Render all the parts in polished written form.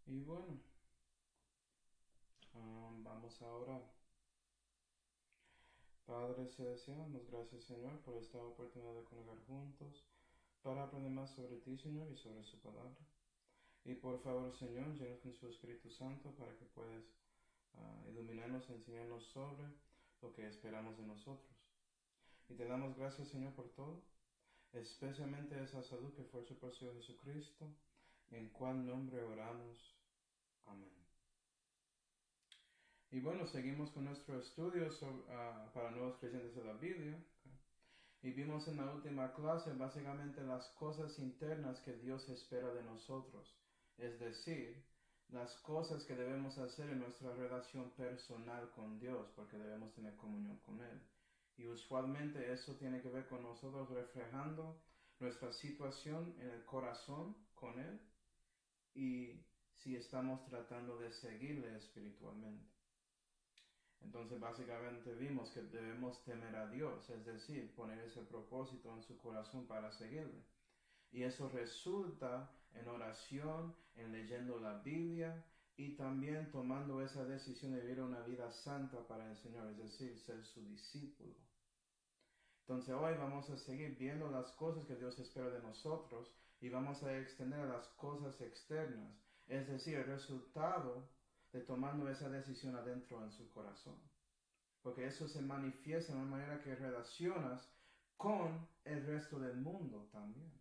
Y bueno, vamos a orar. Padre Celestial, damos gracias Señor por esta oportunidad de congregar juntos para aprender más sobre ti Señor y sobre su palabra. Y por favor Señor, llenos con su Espíritu Santo para que puedas iluminarnos, enseñarnos sobre lo que esperamos de nosotros. Y te damos gracias Señor por todo, especialmente esa salud que fue su Señor Jesucristo, en cual nombre oramos. Amén. Y bueno, seguimos con nuestro estudio para nuevos creyentes de la Biblia. Y vimos en la última clase básicamente las cosas internas que Dios espera de nosotros. Es decir, las cosas que debemos hacer en nuestra relación personal con Dios, porque debemos tener comunión con Él. Y usualmente eso tiene que ver con nosotros reflejando nuestra situación en el corazón con Él y si estamos tratando de seguirle espiritualmente. Entonces básicamente vimos que debemos temer a Dios, es decir, poner ese propósito en su corazón para seguirle. Y eso resulta en oración, en leyendo la Biblia y también tomando esa decisión de vivir una vida santa para el Señor, es decir, ser su discípulo. Entonces hoy vamos a seguir viendo las cosas que Dios espera de nosotros y vamos a extender a las cosas externas, es decir, el resultado de tomando esa decisión adentro en su corazón. Porque eso se manifiesta de una manera que relacionas con el resto del mundo también.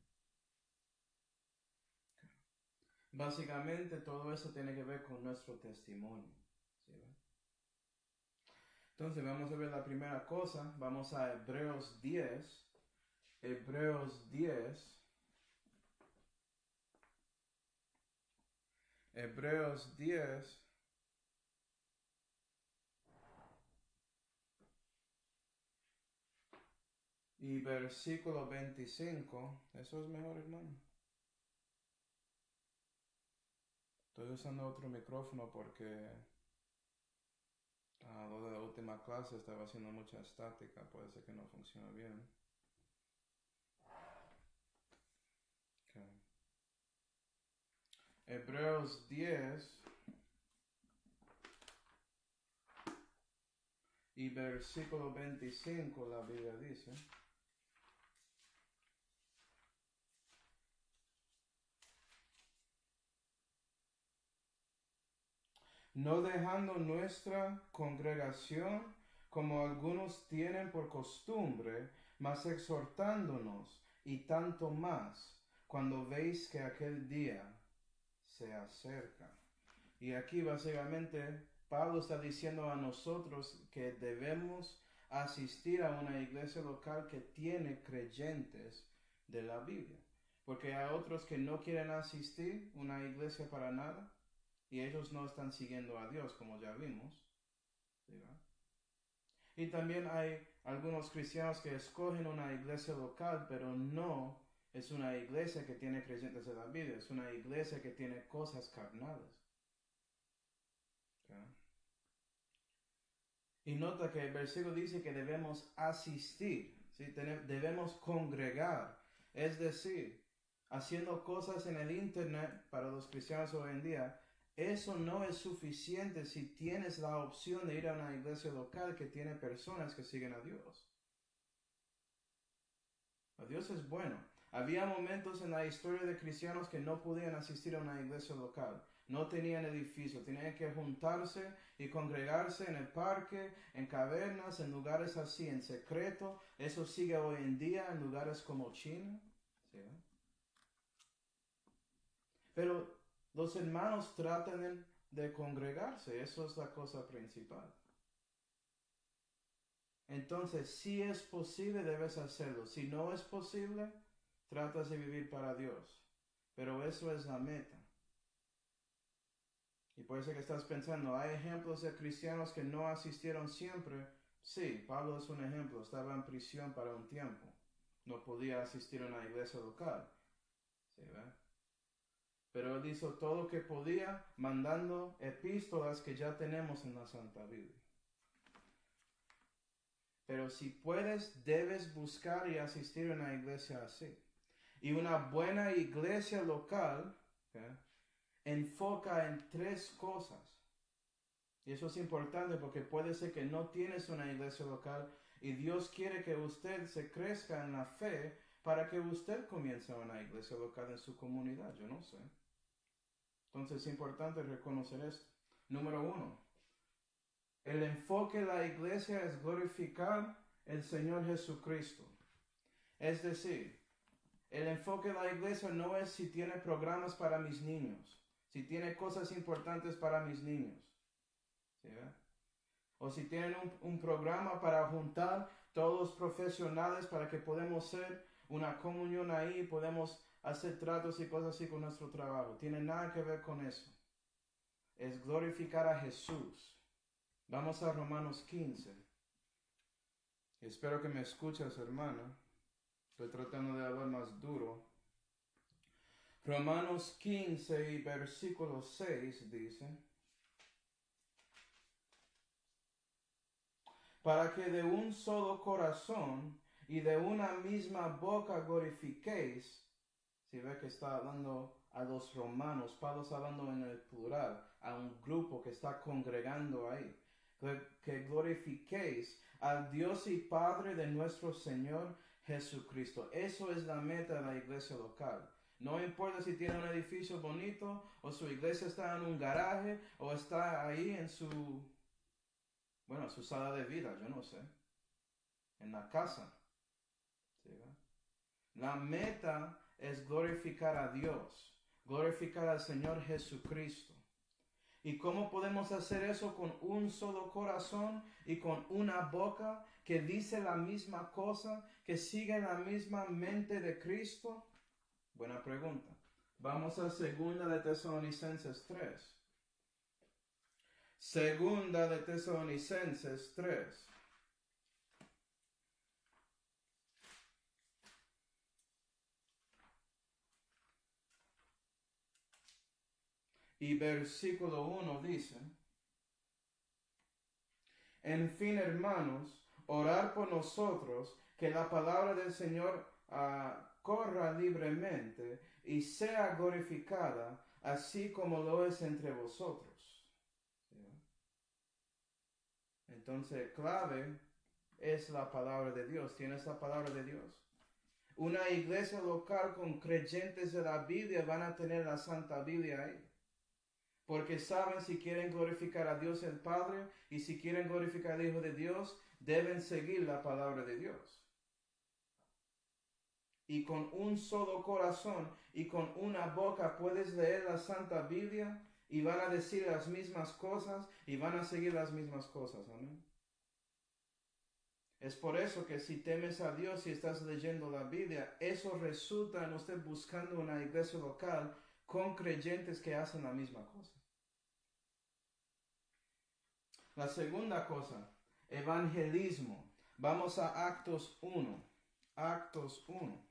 Básicamente todo eso tiene que ver con nuestro testimonio. ¿Sí, ve? Entonces vamos a ver la primera cosa. Vamos a Hebreos 10. Hebreos 10. Hebreos 10. Y versículo 25. Eso es mejor, hermano. Estoy usando otro micrófono porque lo de la última clase estaba haciendo mucha estática. Puede ser que no funcione bien. Okay. Hebreos 10 y versículo 25, la Biblia dice: no dejando nuestra congregación como algunos tienen por costumbre, mas exhortándonos, y tanto más cuando veis que aquel día se acerca. Y aquí básicamente Pablo está diciendo a nosotros que debemos asistir a una iglesia local que tiene creyentes de la Biblia. Porque hay otros que no quieren asistir a una iglesia para nada y ellos no están siguiendo a Dios, como ya vimos. ¿Sí, va? Y también hay algunos cristianos que escogen una iglesia local, pero no es una iglesia que tiene creyentes de la Biblia, es una iglesia que tiene cosas carnales. ¿Sí? Y nota que el versículo dice que debemos asistir, ¿sí? Debemos congregar, es decir, haciendo cosas en el Internet para los cristianos hoy en día. Eso no es suficiente si tienes la opción de ir a una iglesia local que tiene personas que siguen a Dios. Dios es bueno. Había momentos en la historia de cristianos que no podían asistir a una iglesia local. No tenían edificio, tenían que juntarse y congregarse en el parque, en cavernas, en lugares así, en secreto. Eso sigue hoy en día en lugares como China. ¿Sí, no? Pero los hermanos tratan de congregarse, eso es la cosa principal. Entonces, si es posible, debes hacerlo. Si no es posible, tratas de vivir para Dios. Pero eso es la meta. Y puede ser que estás pensando, ¿hay ejemplos de cristianos que no asistieron siempre? Sí, Pablo es un ejemplo. Estaba en prisión para un tiempo. No podía asistir a una iglesia local. ¿Sí, ve? Pero él hizo todo lo que podía, mandando epístolas que ya tenemos en la Santa Biblia. Pero si puedes, debes buscar y asistir a una iglesia así. Y una buena iglesia local, ¿okay? enfoca en 3 cosas. Y eso es importante porque puede ser que no tienes una iglesia local y Dios quiere que usted se crezca en la fe para que usted comience una iglesia local en su comunidad. Yo no sé. Entonces es importante reconocer esto. Número 1. El enfoque de la iglesia es glorificar el Señor Jesucristo. Es decir, el enfoque de la iglesia no es si tiene programas para mis niños, si tiene cosas importantes para mis niños. ¿Sí, o si tienen un programa para juntar todos los profesionales para que podamos hacer una comunión ahí, podemos hacer tratos y cosas así con nuestro trabajo. Tiene nada que ver con eso. Es glorificar a Jesús. Vamos a Romanos 15. Espero que me escuches, hermana. Estoy tratando de hablar más duro. Romanos 15 y versículo 6 dice: para que de un solo corazón y de una misma boca glorifiquéis. Si ve que está hablando a los romanos, Pablo está hablando en el plural, a un grupo que está congregando ahí. Que glorifiquéis al Dios y Padre de nuestro Señor Jesucristo. Eso es la meta de la iglesia local. No importa si tiene un edificio bonito, o su iglesia está en un garaje, o está ahí en su sala de vida, yo no sé, en la casa. ¿Sí, la meta es glorificar a Dios, glorificar al Señor Jesucristo. ¿Y cómo podemos hacer eso? Con un solo corazón y con una boca que dice la misma cosa, que sigue la misma mente de Cristo. Buena pregunta. Vamos a 2 de Tesalonicenses 3. 2 de Tesalonicenses 3. Y versículo 1 dice: en fin, hermanos, orar por nosotros, que la palabra del Señor corra libremente y sea glorificada, así como lo es entre vosotros. ¿Sí? Entonces, clave es la palabra de Dios. ¿Tienes la palabra de Dios? Una iglesia local con creyentes de la Biblia van a tener la Santa Biblia ahí. Porque saben si quieren glorificar a Dios el Padre y si quieren glorificar al Hijo de Dios, deben seguir la palabra de Dios. Y con un solo corazón y con una boca puedes leer la Santa Biblia y van a decir las mismas cosas y van a seguir las mismas cosas. Amén. Es por eso que si temes a Dios y estás leyendo la Biblia, eso resulta en usted buscando una iglesia local con creyentes que hacen la misma cosa. La segunda cosa, evangelismo. Vamos a Actos 1. Actos 1.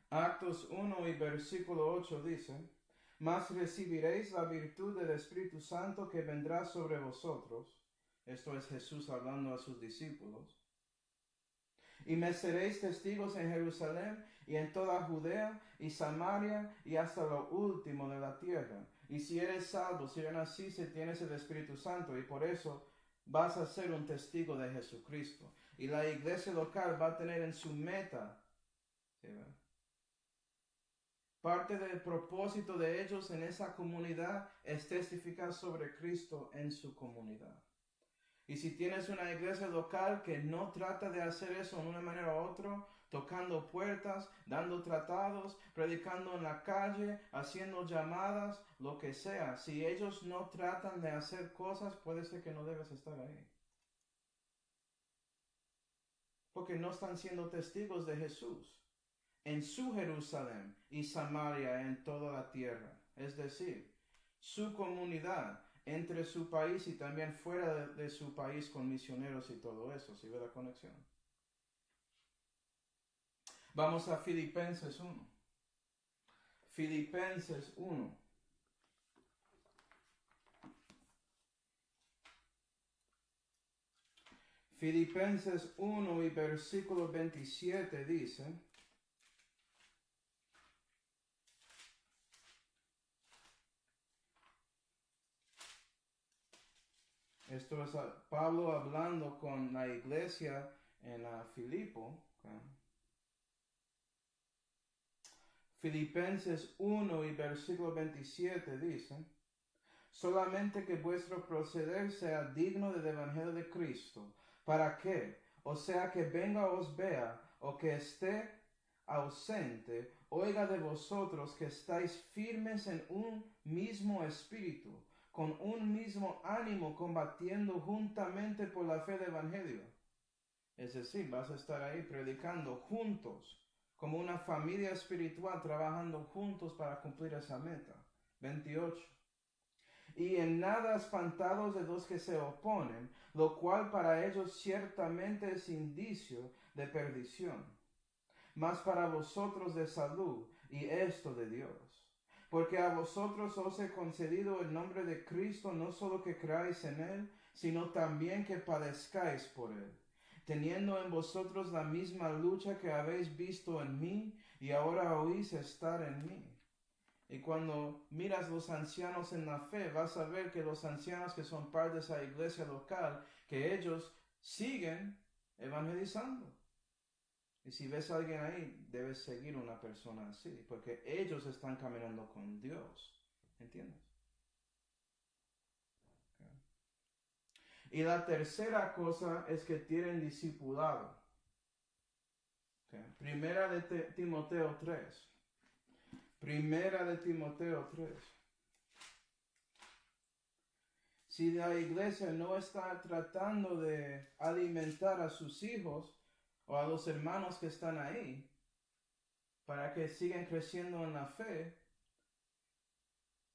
Actos 1 y versículo 8 dice: mas recibiréis la virtud del Espíritu Santo que vendrá sobre vosotros. Esto es Jesús hablando a sus discípulos. Y me seréis testigos en Jerusalén y en toda Judea y Samaria y hasta lo último de la tierra. Y si eres salvo, si eres así, si tienes el Espíritu Santo, y por eso vas a ser un testigo de Jesucristo. Y la iglesia local va a tener en su meta, ¿sí, parte del propósito de ellos en esa comunidad es testificar sobre Cristo en su comunidad. Y si tienes una iglesia local que no trata de hacer eso de una manera u otra, tocando puertas, dando tratados, predicando en la calle, haciendo llamadas, lo que sea, si ellos no tratan de hacer cosas, puede ser que no debes estar ahí. Porque no están siendo testigos de Jesús en su Jerusalén y Samaria, en toda la tierra. Es decir, su comunidad entre su país y también fuera de su país con misioneros y todo eso. ¿Sí ve la conexión? Vamos a Filipenses 1. Filipenses 1. Filipenses 1 y versículo 27 dice, esto es Pablo hablando con la iglesia en Filipo. Okay. Filipenses 1 y versículo 27 dice, solamente que vuestro proceder sea digno del evangelio de Cristo, para que, o sea que venga o os vea, o que esté ausente, oiga de vosotros que estáis firmes en un mismo espíritu, con un mismo ánimo, combatiendo juntamente por la fe del evangelio. Es decir, vas a estar ahí predicando juntos, como una familia espiritual, trabajando juntos para cumplir esa meta. 28. Y en nada espantados de los que se oponen, lo cual para ellos ciertamente es indicio de perdición, mas para vosotros de salud, y esto de Dios. Porque a vosotros os he concedido el nombre de Cristo, no solo que creáis en Él, sino también que padezcáis por Él, teniendo en vosotros la misma lucha que habéis visto en mí, y ahora oís estar en mí. Y cuando miras los ancianos en la fe, vas a ver que los ancianos que son parte de esa iglesia local, que ellos siguen evangelizando. Y si ves a alguien ahí, debes seguir una persona así, porque ellos están caminando con Dios. ¿Entiendes? Okay. Y la tercera cosa es que tienen discipulado. Okay. Primera de Timoteo 3. Primera de Timoteo 3. Si la iglesia no está tratando de alimentar a sus hijos o a los hermanos que están ahí para que sigan creciendo en la fe,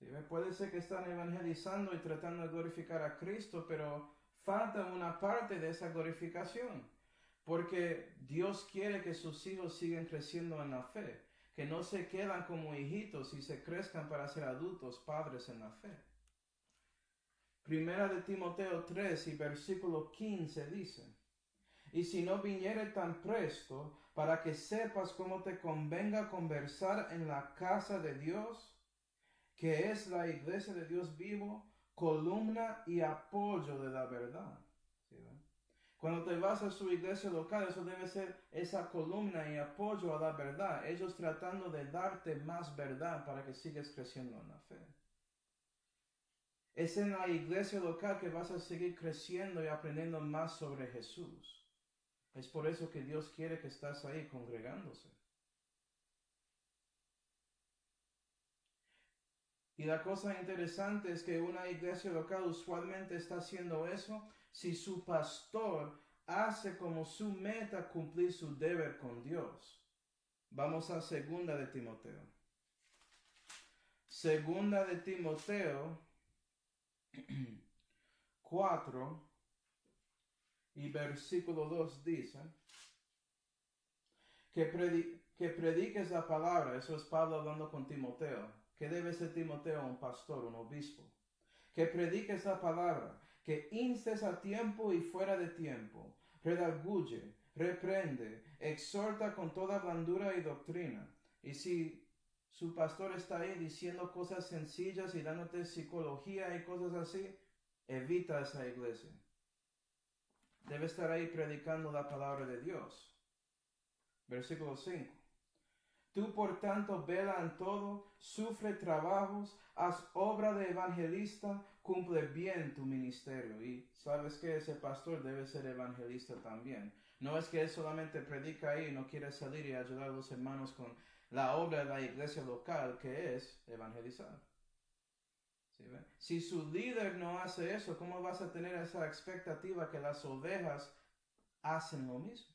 ¿sí? Puede ser que están evangelizando y tratando de glorificar a Cristo, pero falta una parte de esa glorificación, porque Dios quiere que sus hijos sigan creciendo en la fe, que no se quedan como hijitos y se crezcan para ser adultos, padres en la fe. Primera de Timoteo 3 y versículo 15 dice, y si no viniere tan presto, para que sepas cómo te convenga conversar en la casa de Dios, que es la iglesia de Dios vivo, columna y apoyo de la verdad. ¿Sí, cuando te vas a su iglesia local, eso debe ser esa columna y apoyo a la verdad, ellos tratando de darte más verdad para que sigas creciendo en la fe. Es en la iglesia local que vas a seguir creciendo y aprendiendo más sobre Jesús. Es por eso que Dios quiere que estás ahí congregándose. Y la cosa interesante es que una iglesia local usualmente está haciendo eso si su pastor hace como su meta cumplir su deber con Dios. Vamos a segunda de Timoteo. Segunda de Timoteo 4 y versículo 2 dice que prediques la palabra. Eso es Pablo hablando con Timoteo. ¿Qué debe ser Timoteo? Un pastor, un obispo. Que prediques la palabra, que instes a tiempo y fuera de tiempo, redarguye, reprende, exhorta con toda blandura y doctrina. Y si su pastor está ahí diciendo cosas sencillas y dándote psicología y cosas así, evita esa iglesia. Debe estar ahí predicando la palabra de Dios. Versículo 5. Tú por tanto vela en todo, sufre trabajos, haz obra de evangelista, cumple bien tu ministerio. Y sabes que ese pastor debe ser evangelista también. No es que él solamente predica ahí y no quiere salir y ayudar a los hermanos con la obra de la iglesia local, que es evangelizar. ¿Sí, ven? Si su líder no hace eso, ¿cómo vas a tener esa expectativa que las ovejas hacen lo mismo?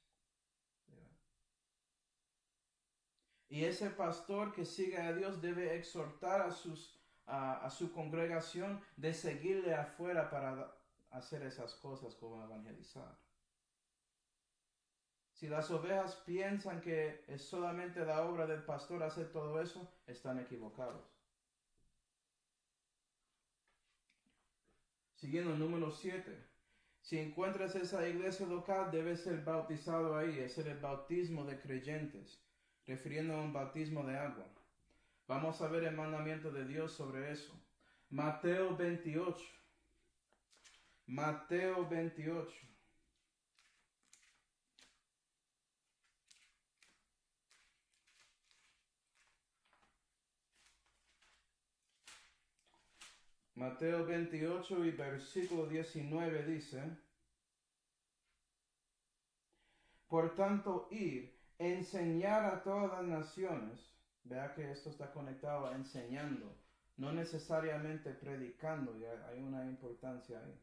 Y ese pastor que sigue a Dios debe exhortar a su congregación de seguirle afuera para hacer esas cosas como evangelizar. Si las ovejas piensan que es solamente la obra del pastor hacer todo eso, están equivocados. Siguiendo número 7. Si encuentras esa iglesia local, debes ser bautizado ahí. Es el bautismo de creyentes, refiriendo a un bautismo de agua. Vamos a ver el mandamiento de Dios sobre eso. Mateo 28. Mateo 28. Mateo 28 y versículo 19 dice: Por tanto, ir, enseñar a todas las naciones. Vea que esto está conectado a enseñando, no necesariamente predicando, ya hay una importancia ahí.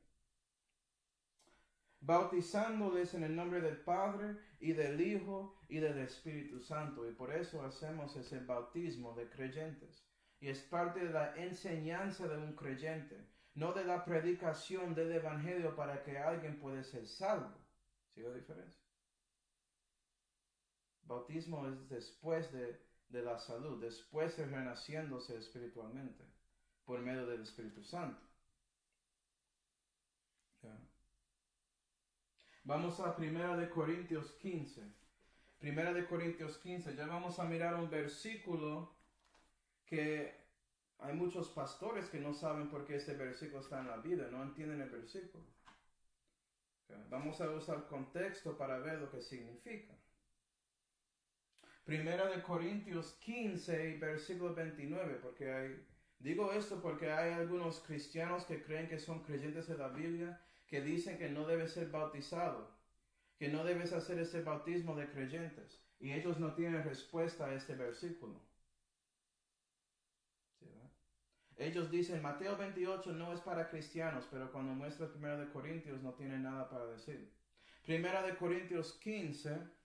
Bautizándoles en el nombre del Padre y del Hijo y del Espíritu Santo. Y por eso hacemos ese bautismo de creyentes. Y es parte de la enseñanza de un creyente, no de la predicación del Evangelio para que alguien pueda ser salvo. ¿Sí la diferencia? Bautismo es después de la salud, después de renaciéndose espiritualmente, por medio del Espíritu Santo. Okay. Vamos a 1 Corintios 15. 1 Corintios 15, ya vamos a mirar un versículo que hay muchos pastores que no saben por qué este versículo está en la Biblia, no entienden el versículo. Okay. Vamos a usar contexto para ver lo que significa. 1 Corintios 15 y versículo 29, digo esto porque hay algunos cristianos que creen que son creyentes de la Biblia, que dicen que no debe ser bautizado, que no debes hacer ese bautismo de creyentes, y ellos no tienen respuesta a este versículo. ¿Sí, verdad? Ellos dicen, Mateo 28 no es para cristianos, pero cuando muestra 1 Corintios no tiene nada para decir. 1 Corintios 15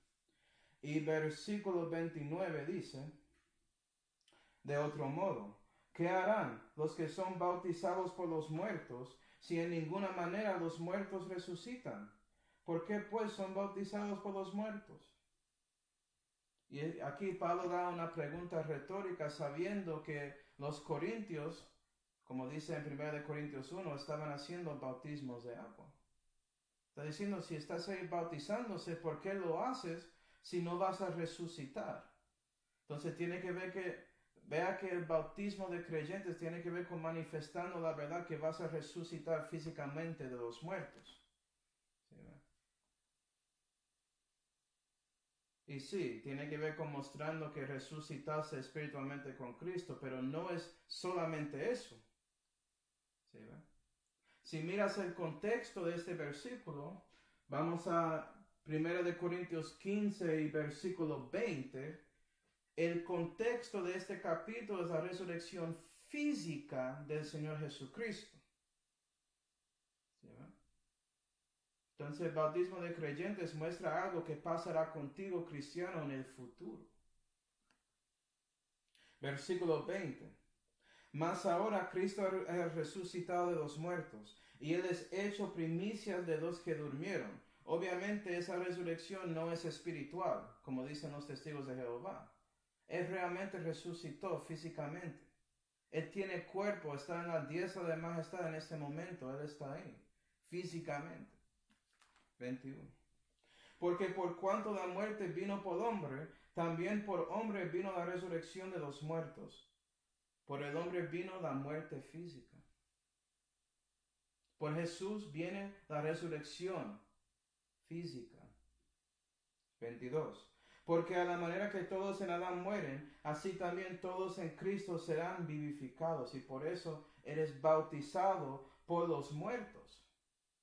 y versículo 29 dice, de otro modo, ¿qué harán los que son bautizados por los muertos si en ninguna manera los muertos resucitan? ¿Por qué pues son bautizados por los muertos? Y aquí Pablo da una pregunta retórica sabiendo que los corintios, como dice en 1 Corintios 1, estaban haciendo bautismos de agua. Está diciendo, si estás ahí bautizándose, ¿por qué lo haces si no vas a resucitar? Entonces tiene que ver vea que el bautismo de creyentes tiene que ver con manifestando la verdad que vas a resucitar físicamente de los muertos. ¿Sí, verdad? Y sí, tiene que ver con mostrando que resucitaste espiritualmente con Cristo, pero no es solamente eso. ¿Sí, verdad? Si miras el contexto de este versículo, vamos a 1 Corintios 15 y versículo 20. El contexto de este capítulo es la resurrección física del Señor Jesucristo. ¿Sí, verdad? Entonces el bautismo de creyentes muestra algo que pasará contigo, cristiano, en el futuro. Versículo 20. Mas ahora Cristo ha resucitado de los muertos, y Él es hecho primicias de los que durmieron. Obviamente esa resurrección no es espiritual, como dicen los testigos de Jehová. Él realmente resucitó físicamente. Él tiene cuerpo, está en la diestra de majestad en este momento. Él está ahí, físicamente. 21. Porque por cuanto la muerte vino por hombre, también por hombre vino la resurrección de los muertos. Por el hombre vino la muerte física. Por Jesús viene la resurrección física. 22. Porque a la manera que todos en Adán mueren, así también todos en Cristo serán vivificados. Y por eso eres bautizado por los muertos.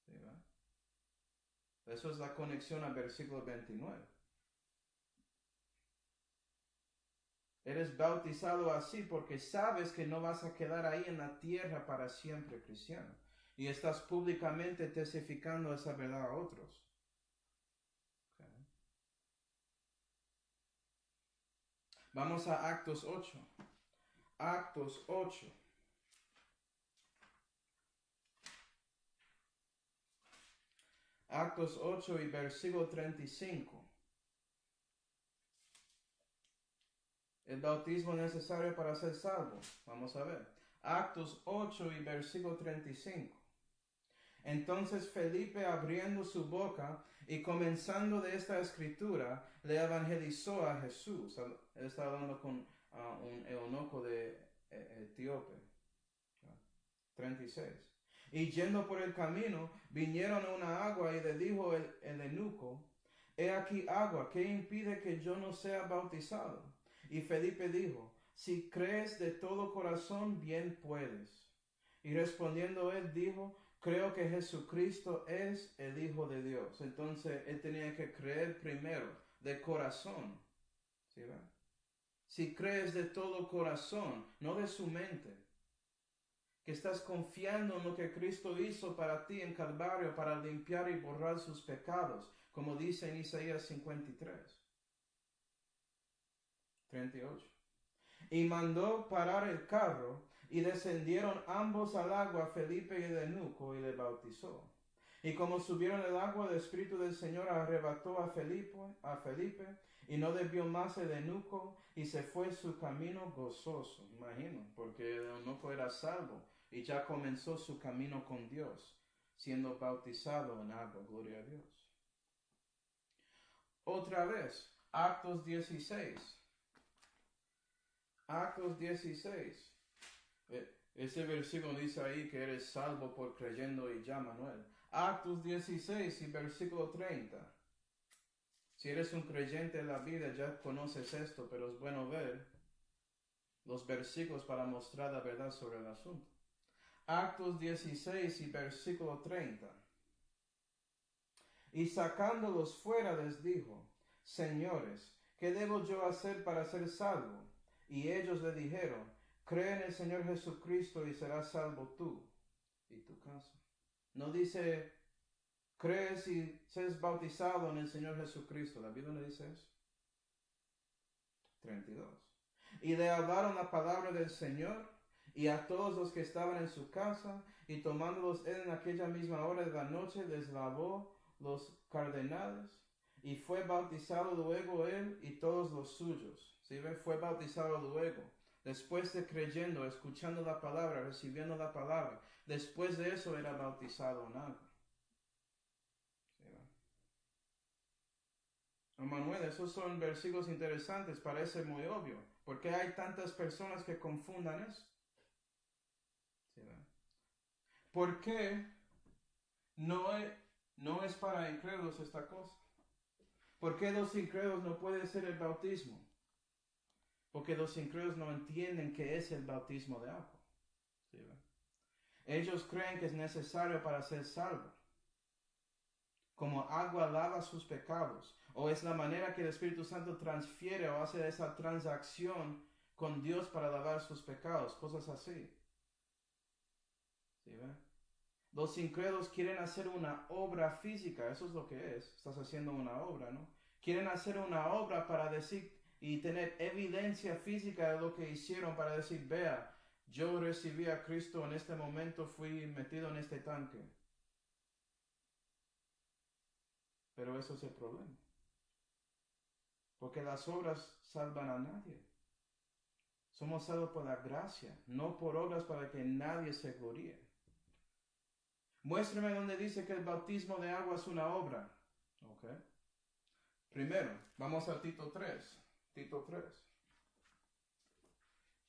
¿Sí, verdad? Eso es la conexión al versículo 29. Eres bautizado así porque sabes que no vas a quedar ahí en la tierra para siempre, cristiano. Y estás públicamente testificando esa verdad a otros. Okay. Vamos a Actos 8. Actos 8. Actos 8 y versículo 35. El bautismo necesario para ser salvo. Vamos a ver. Actos 8 y versículo 35. Entonces Felipe, abriendo su boca y comenzando de esta escritura, le evangelizó a Jesús. Él estaba hablando con un eunuco de Etíope. 36. Y yendo por el camino, vinieron a una agua y le dijo el eunuco: he aquí agua, ¿qué impide que yo no sea bautizado? Y Felipe dijo: si crees de todo corazón, bien puedes. Y respondiendo él dijo: creo que Jesucristo es el Hijo de Dios. Entonces él tenía que creer primero, de corazón. ¿Sí va? Si crees de todo corazón, no de su mente, que estás confiando en lo que Cristo hizo para ti en Calvario para limpiar y borrar sus pecados, como dice en Isaías 53, 38. Y mandó parar el carro, y descendieron ambos al agua, Felipe y el eunuco, y le bautizó. Y como subieron el agua, el Espíritu del Señor arrebató a Felipe, y no debió más el eunuco, y se fue su camino gozoso. Imagino, porque el eunuco era salvo, y ya comenzó su camino con Dios, siendo bautizado en agua. Gloria a Dios. Otra vez, Actos 16. Actos 16. Ese versículo dice ahí que eres salvo por creyendo y ya, Manuel. Actos 16 y versículo 30. Si eres un creyente en la vida ya conoces esto, pero es bueno ver los versículos para mostrar la verdad sobre el asunto. Actos 16 y versículo 30. Y sacándolos fuera les dijo: señores, ¿qué debo yo hacer para ser salvo? Y ellos le dijeron: cree en el Señor Jesucristo y serás salvo tú y tu casa. No dice: crees y seas bautizado en el Señor Jesucristo. La Biblia no dice eso. 32. Y le hablaron la palabra del Señor y a todos los que estaban en su casa, y tomándolos él en aquella misma hora de la noche, les lavó los cardenales, y fue bautizado luego él y todos los suyos. ¿Sí ve? Fue bautizado luego. Después de creyendo, escuchando la palabra, recibiendo la palabra. Después de eso era bautizado en agua. ¿Sí ve? Manuel, esos son versículos interesantes, parece muy obvio. ¿Por qué hay tantas personas que confundan eso? ¿Sí ve? ¿Por qué no es para incrédulos esta cosa? ¿Por qué los incrédulos no puede ser el bautismo? Porque los incrédulos no entienden qué es el bautismo de agua. ¿Sí ve? Ellos creen que es necesario para ser salvo. Como agua lava sus pecados, o es la manera que el Espíritu Santo transfiere o hace esa transacción con Dios para lavar sus pecados, cosas así. ¿Sí ve? Los incrédulos quieren hacer una obra física, eso es lo que es, estás haciendo una obra, ¿no? Quieren hacer una obra para decir y tener evidencia física de lo que hicieron, para decir: vea, yo recibí a Cristo en este momento, fui metido en este tanque. Pero eso es el problema. Porque las obras salvan a nadie. Somos salvos por la gracia, no por obras para que nadie se gloríe. Muéstrame donde dice que el bautismo de agua es una obra. Ok. Primero, vamos a Tito 3. Tito 3.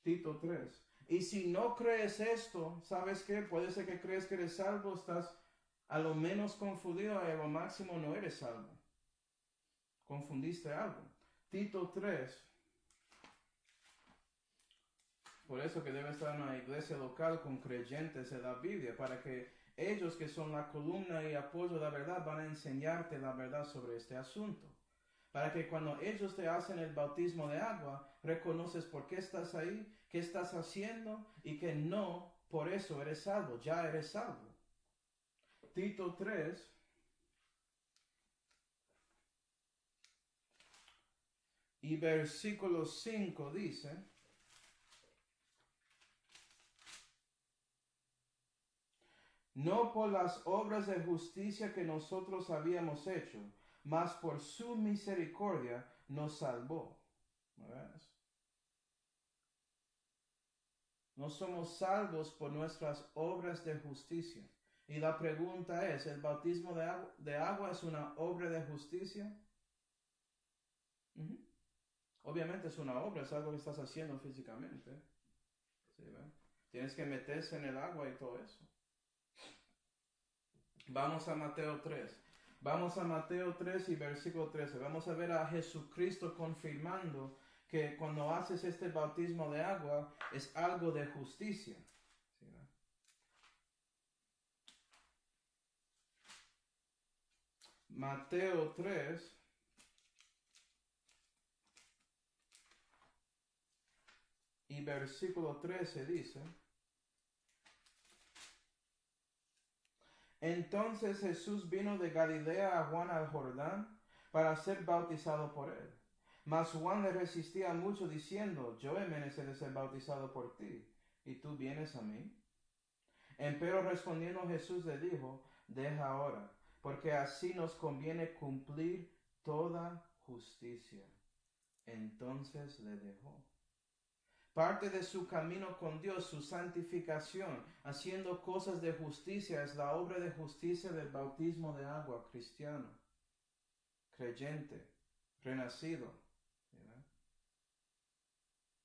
Tito 3. Y si no crees esto, ¿sabes qué? Puede ser que crees que eres salvo, estás a lo menos confundido, a lo máximo no eres salvo. Confundiste algo. Tito 3. Por eso que debe estar en una iglesia local con creyentes de la Biblia, para que ellos, que son la columna y apoyo de la verdad, van a enseñarte la verdad sobre este asunto. Para que cuando ellos te hacen el bautismo de agua, reconoces por qué estás ahí, qué estás haciendo, y que no por eso eres salvo, ya eres salvo. Tito 3. Y versículo 5 dice: no por las obras de justicia que nosotros habíamos hecho, mas por su misericordia nos salvó. ¿No ves? No somos salvos por nuestras obras de justicia. Y la pregunta es, ¿el bautismo de agua es una obra de justicia? Ujú. Obviamente es una obra, es algo que estás haciendo físicamente. ¿Sí, ve? Tienes que meterse en el agua y todo eso. Vamos a Mateo 3. Vamos a Mateo 3 y versículo 13. Vamos a ver a Jesucristo confirmando que cuando haces este bautismo de agua es algo de justicia. ¿Sí, ve? Mateo 3 y versículo 13 dice: Entonces Jesús vino de Galilea a Juan al Jordán para ser bautizado por él. Mas Juan le resistía mucho diciendo: Yo he menester de ser bautizado por ti, ¿y tú vienes a mí? Empero respondiendo Jesús le dijo: Deja ahora, porque así nos conviene cumplir toda justicia. Entonces le dejó. Parte de su camino con Dios, su santificación, haciendo cosas de justicia, es la obra de justicia del bautismo de agua cristiano, creyente, renacido. ¿Verdad?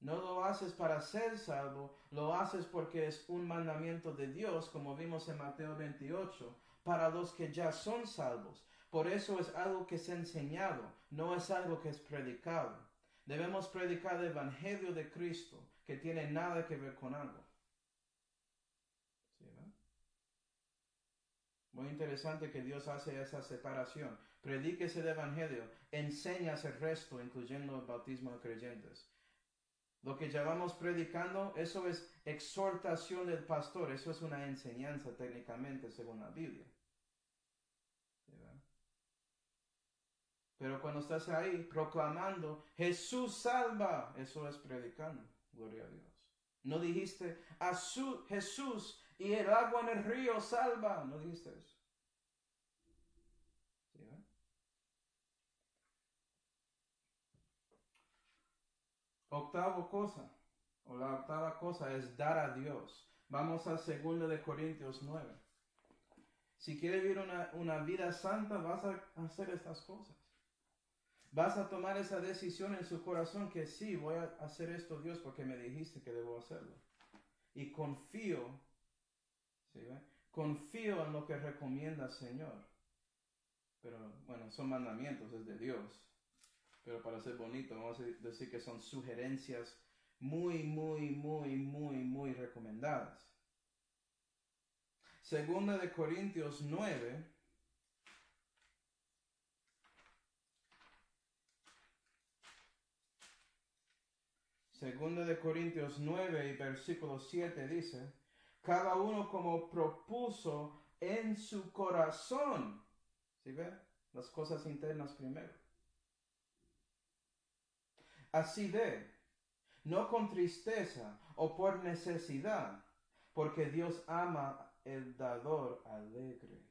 No lo haces para ser salvo, lo haces porque es un mandamiento de Dios, como vimos en Mateo 28, para los que ya son salvos. Por eso es algo que es enseñado, no es algo que es predicado. Debemos predicar el Evangelio de Cristo, que tiene nada que ver con agua. ¿Sí, ¿no? Muy interesante que Dios hace esa separación. Predíquese el Evangelio, enseñas el resto, incluyendo el bautismo de creyentes. Lo que llevamos predicando, eso es exhortación del pastor, eso es una enseñanza técnicamente según la Biblia. ¿Sí, ¿verdad? Pero cuando estás ahí proclamando, Jesús salva, eso es predicando, gloria a Dios. No dijiste, Jesús y el agua en el río salva, no dijiste eso. ¿Sí, ¿verdad? Octava cosa, o la octava cosa es dar a Dios. Vamos a 2 de Corintios 9. Si quieres vivir una vida santa, vas a hacer estas cosas. Vas a tomar esa decisión en su corazón que sí, voy a hacer esto, Dios, porque me dijiste que debo hacerlo. Y confío, ¿sí, ve? Confío en lo que recomienda el Señor. Pero bueno, son mandamientos, es de Dios. Pero para ser bonito, vamos a decir que son sugerencias muy, muy, muy, muy, muy recomendadas. 2 de Corintios 9. Segunda de Corintios 9 y versículo 7 dice: Cada uno como propuso en su corazón. ¿Sí ve? Las cosas internas primero. Así de, no con tristeza o por necesidad, porque Dios ama el dador alegre.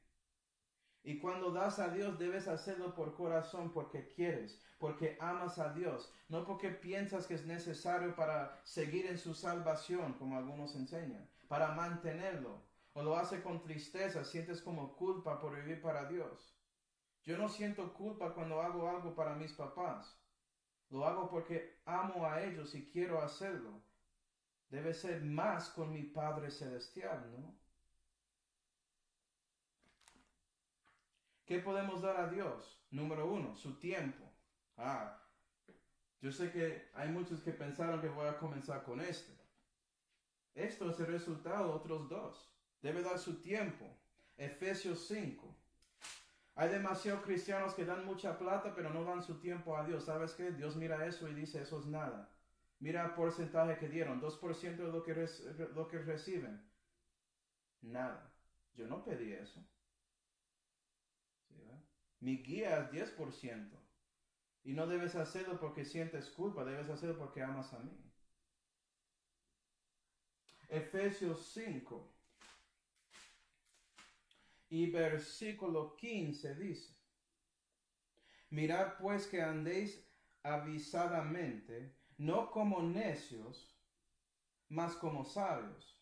Y cuando das a Dios debes hacerlo por corazón, porque quieres, porque amas a Dios, no porque piensas que es necesario para seguir en su salvación, como algunos enseñan, para mantenerlo. O lo hace con tristeza, sientes como culpa por vivir para Dios. Yo no siento culpa cuando hago algo para mis papás. Lo hago porque amo a ellos y quiero hacerlo. Debe ser más con mi Padre Celestial, ¿no? ¿Qué podemos dar a Dios? Número 1, su tiempo. Yo sé que hay muchos que pensaron que voy a comenzar con este. Esto es el resultado de otros dos. Debe dar su tiempo. Efesios 5. Hay demasiados cristianos que dan mucha plata, pero no dan su tiempo a Dios. ¿Sabes qué? Dios mira eso y dice, eso es nada. Mira el porcentaje que dieron, 2% de lo que reciben. Nada. Yo no pedí eso. ¿Sí, mi guía es 10%. Y no debes hacerlo porque sientes culpa, debes hacerlo porque amas a mí. Efesios 5 y versículo 15 dice: Mirad pues que andéis avisadamente, no como necios, mas como sabios.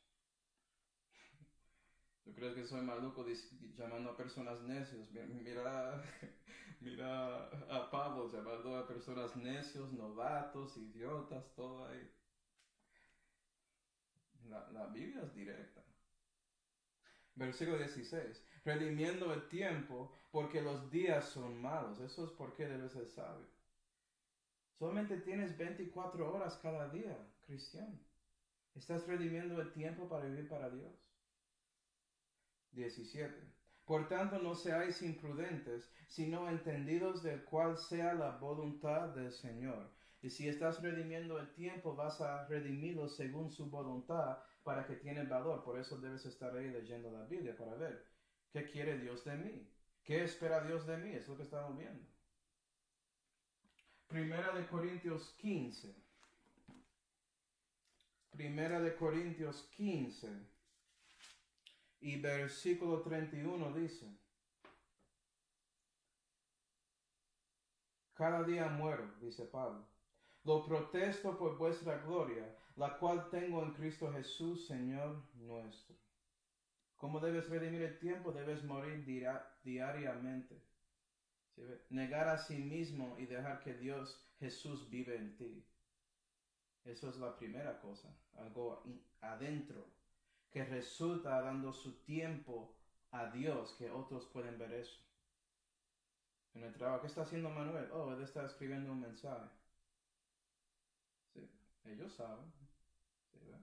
¿Tú crees que soy maluco llamando a personas necios? Mira, mira a Pablo llamando a personas necios, novatos, idiotas, todo ahí. La Biblia es directa. Versículo 16. Redimiendo el tiempo porque los días son malos. Eso es porque debes ser sabio. Solamente tienes 24 horas cada día, cristiano. ¿Estás redimiendo el tiempo para vivir para Dios? 17. Por tanto, no seáis imprudentes, sino entendidos de cuál sea la voluntad del Señor. Y si estás redimiendo el tiempo, vas a redimirlo según su voluntad para que tiene valor. Por eso debes estar ahí leyendo la Biblia para ver qué quiere Dios de mí. ¿Qué espera Dios de mí? Es lo que estamos viendo. Primera de Corintios 15. Primera de Corintios 15. Y versículo 31 dice, cada día muero, dice Pablo. Lo protesto por vuestra gloria, la cual tengo en Cristo Jesús, Señor nuestro. ¿Cómo debes redimir el tiempo? Debes morir diariamente. ¿Sí? Negar a sí mismo y dejar que Dios, Jesús, vive en ti. Eso es la primera cosa, algo adentro, que resulta dando su tiempo a Dios, que otros pueden ver eso. En el trabajo, ¿qué está haciendo Manuel? Oh, él está escribiendo un mensaje. Sí, ellos saben. ¿Sí, ¿verdad?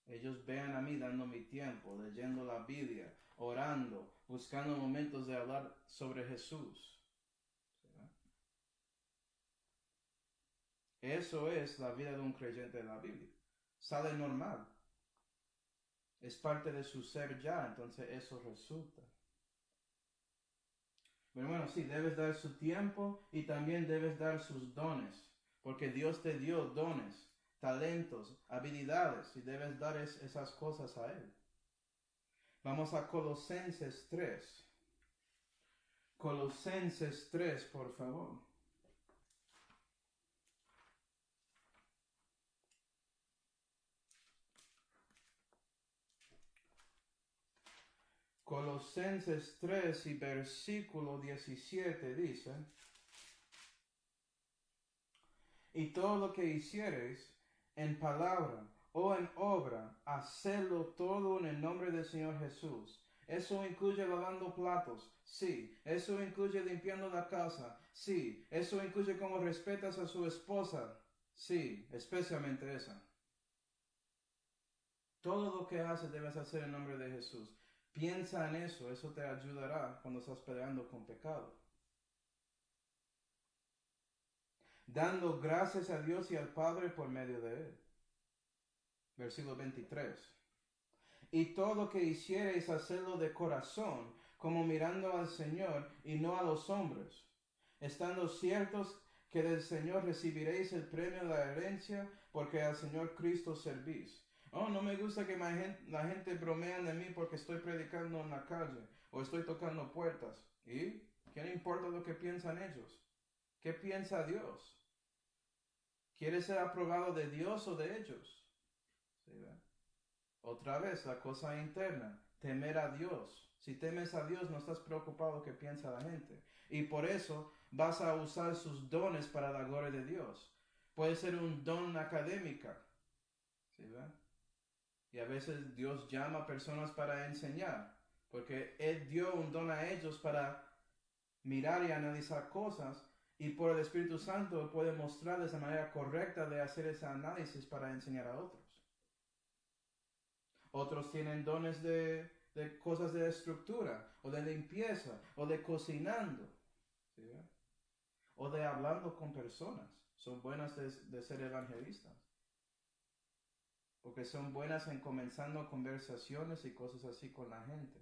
Ellos vean a mí dando mi tiempo, leyendo la Biblia, orando, buscando momentos de hablar sobre Jesús. ¿Sí, ¿verdad? Eso es la vida de un creyente de la Biblia. Sale normal. Es parte de su ser ya, entonces eso resulta. Pero bueno, sí, debes dar su tiempo y también debes dar sus dones, porque Dios te dio dones, talentos, habilidades y debes dar esas cosas a Él. Vamos a Colosenses 3. Colosenses 3, por favor. Colosenses 3 y versículo 17 dice, y todo lo que hiciereis en palabra o en obra, hacedlo todo en el nombre del Señor Jesús. Eso incluye lavando platos, sí. Eso incluye limpiando la casa, sí. Eso incluye cómo respetas a su esposa, sí, especialmente esa. Todo lo que haces debes hacer en nombre de Jesús. Piensa en eso, eso te ayudará cuando estás peleando con pecado. Dando gracias a Dios y al Padre por medio de Él. Versículo 23. Y todo lo que hiciereis, hacedlo de corazón, como mirando al Señor y no a los hombres, estando ciertos que del Señor recibiréis el premio de la herencia, porque al Señor Cristo servís. Oh, no me gusta que la gente bromea de mí porque estoy predicando en la calle o estoy tocando puertas. ¿Y qué le importa lo que piensan ellos? ¿Qué piensa Dios? ¿Quieres ser aprobado de Dios o de ellos? ¿Sí, ¿verdad? Otra vez, la cosa interna, temer a Dios. Si temes a Dios, no estás preocupado qué piensa la gente. Y por eso vas a usar sus dones para la gloria de Dios. Puede ser un don académica. ¿Sí, ¿verdad? Y a veces Dios llama a personas para enseñar. Porque Él dio un don a ellos para mirar y analizar cosas. Y por el Espíritu Santo puede mostrarles la manera correcta de hacer ese análisis para enseñar a otros. Otros tienen dones de cosas de estructura, o de limpieza, o de cocinando, ¿sí? O de hablando con personas. Son buenas de ser evangelistas. Porque son buenas en comenzando conversaciones y cosas así con la gente.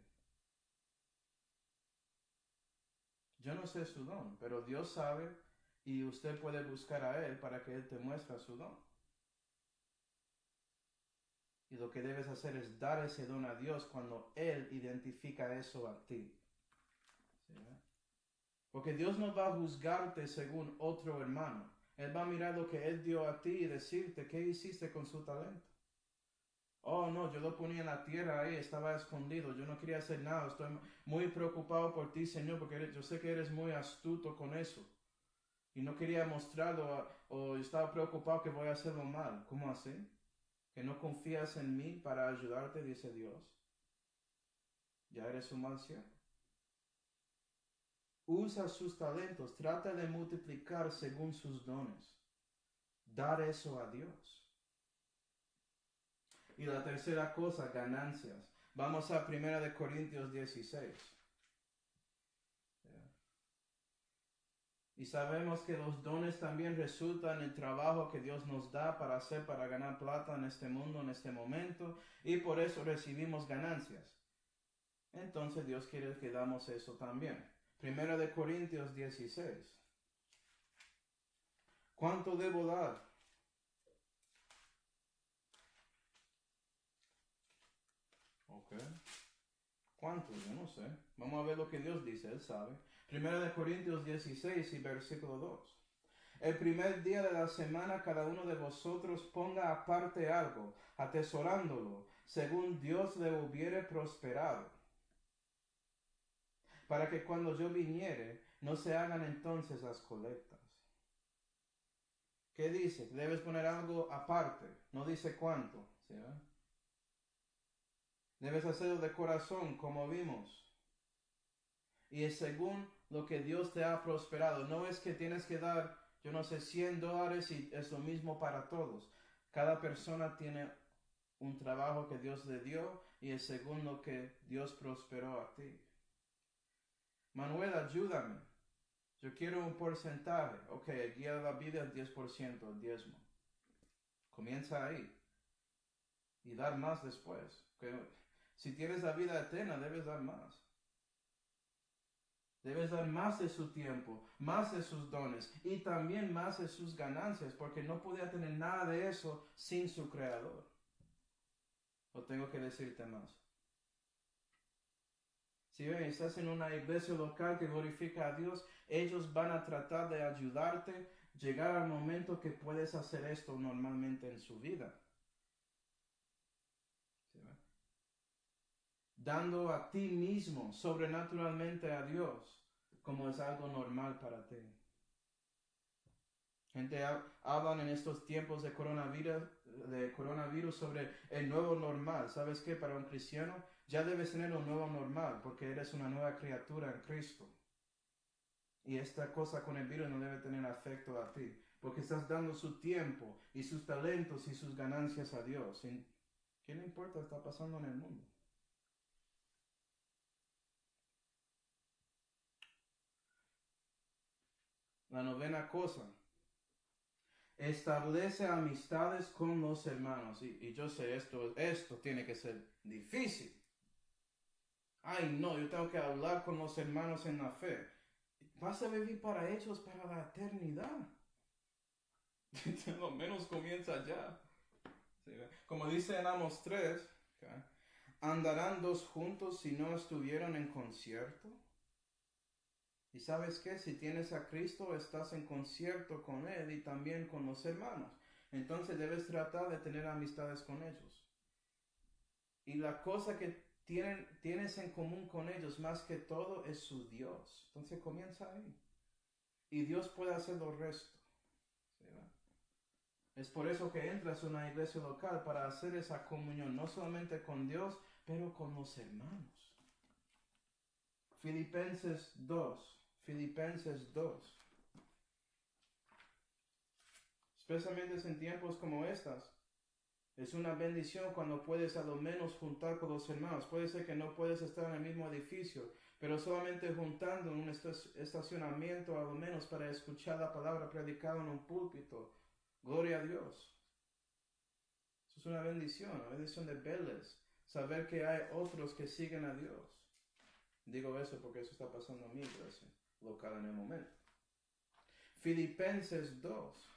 Yo no sé su don, pero Dios sabe y usted puede buscar a Él para que Él te muestre su don. Y lo que debes hacer es dar ese don a Dios cuando Él identifica eso a ti. ¿Sí? Porque Dios no va a juzgarte según otro hermano. Él va a mirar lo que Él dio a ti y decirte qué hiciste con su talento. Oh, no, yo lo ponía en la tierra ahí, estaba escondido, yo no quería hacer nada, estoy muy preocupado por ti, Señor, porque yo sé que eres muy astuto con eso. Y no quería mostrarlo o estaba preocupado que voy a hacerlo mal. ¿Cómo así? Que no confías en mí para ayudarte, dice Dios. Ya eres un mal siervo. Usa sus talentos, trata de multiplicar según sus dones. Dar eso a Dios. Y la tercera cosa, ganancias. Vamos a 1 Corintios 16. Y sabemos que los dones también resultan en el trabajo que Dios nos da para hacer, para ganar plata en este mundo, en este momento. Y por eso recibimos ganancias. Entonces Dios quiere que damos eso también. 1 Corintios 16. ¿Cuánto debo dar? Ok. ¿Cuánto? Yo no sé. Vamos a ver lo que Dios dice, Él sabe. 1 Corintios 16 y versículo 2. El primer día de la semana cada uno de vosotros ponga aparte algo, atesorándolo, según Dios le hubiere prosperado, para que cuando yo viniere no se hagan entonces las colectas. ¿Qué dice? Debes poner algo aparte, no dice cuánto. ¿Sí? Debes hacerlo de corazón, como vimos. Y es según lo que Dios te ha prosperado. No es que tienes que dar, yo no sé, $100 y es lo mismo para todos. Cada persona tiene un trabajo que Dios le dio y es según lo que Dios prosperó a ti. Manuel, ayúdame. Yo quiero un porcentaje. Ok, el guía de la vida el 10%, el diezmo. Comienza ahí. Y dar más después. Okay. Si tienes la vida eterna, debes dar más. Debes dar más de su tiempo, más de sus dones y también más de sus ganancias, porque no podía tener nada de eso sin su creador. ¿O tengo que decirte más? Si ven, estás en una iglesia local que glorifica a Dios, ellos van a tratar de ayudarte llegar al momento que puedes hacer esto normalmente en su vida. ¿Sí ven? Dando a ti mismo sobrenaturalmente a Dios como es algo normal para ti. Gente hablan en estos tiempos de coronavirus sobre el nuevo normal. ¿Sabes qué? Para un cristiano ya debes tener un nuevo normal porque eres una nueva criatura en Cristo. Y esta cosa con el virus no debe tener afecto a ti porque estás dando su tiempo y sus talentos y sus ganancias a Dios. ¿Qué le importa lo que está pasando en el mundo? La novena cosa. Establece amistades con los hermanos. Y yo sé, esto tiene que ser difícil. Ay, no, yo tengo que hablar con los hermanos en la fe. Vas a vivir para ellos para la eternidad. Lo menos comienza ya. ¿Sí? Como dice en Amos 3, ¿okay? ¿Andarán dos juntos si no estuvieron en concierto? Y sabes qué, si tienes a Cristo, estás en concierto con Él y también con los hermanos. Entonces debes tratar de tener amistades con ellos. Y la cosa que tienes en común con ellos más que todo es su Dios. Entonces comienza ahí. Y Dios puede hacer lo resto. ¿Sí? Es por eso que entras a una iglesia local para hacer esa comunión, no solamente con Dios, pero con los hermanos. Filipenses 2. Filipenses 2. Especialmente en tiempos como estas. Es una bendición cuando puedes a lo menos juntar con los hermanos. Puede ser que no puedes estar en el mismo edificio, pero solamente juntando en un estacionamiento a lo menos para escuchar la palabra predicada en un púlpito. Gloria a Dios. Eso es una bendición de verles. Saber que hay otros que siguen a Dios. Digo eso porque eso está pasando en mi iglesia local en el momento. Filipenses 2.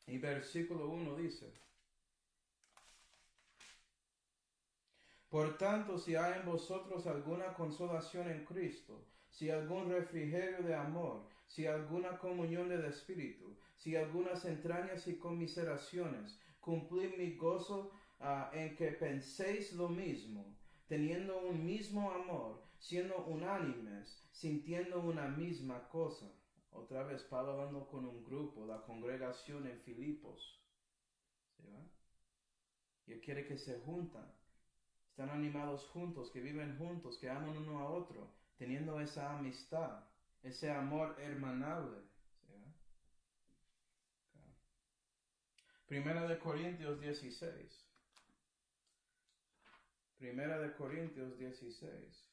Y versículo 1 dice: Por tanto, si hay en vosotros alguna consolación en Cristo, si algún refrigerio de amor, si alguna comunión del Espíritu, si algunas entrañas y conmiseraciones, cumplid mi gozo en que penséis lo mismo, teniendo un mismo amor, siendo unánimes, sintiendo una misma cosa. Otra vez, Pablo hablando con un grupo, la congregación en Filipos. ¿Sí va? Y él quiere que se juntan, están animados juntos, que viven juntos, que aman uno a otro, teniendo esa amistad, ese amor hermanable. ¿Sí va? Okay. Primera de Corintios 16. Primera de Corintios 16.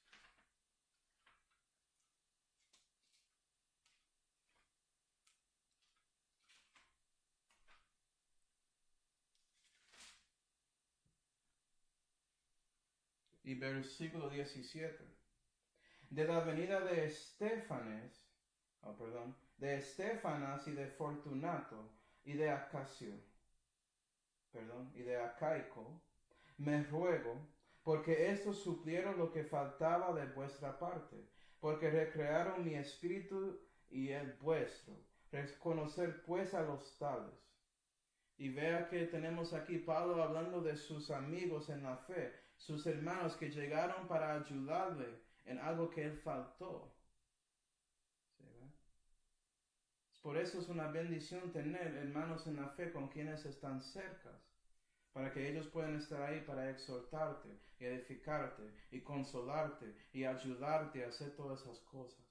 Y versículo 17. De la venida de de Estefanas y de Fortunato y de y de Acaico, me ruego, porque estos suplieron lo que faltaba de vuestra parte, porque recrearon mi espíritu y el vuestro. Reconocer pues a los tales. Y vea que tenemos aquí Pablo hablando de sus amigos en la fe, sus hermanos que llegaron para ayudarle en algo que él faltó. ¿Sí, ve? Por eso es una bendición tener hermanos en la fe con quienes están cerca, para que ellos puedan estar ahí para exhortarte, y edificarte, y consolarte, y ayudarte a hacer todas esas cosas.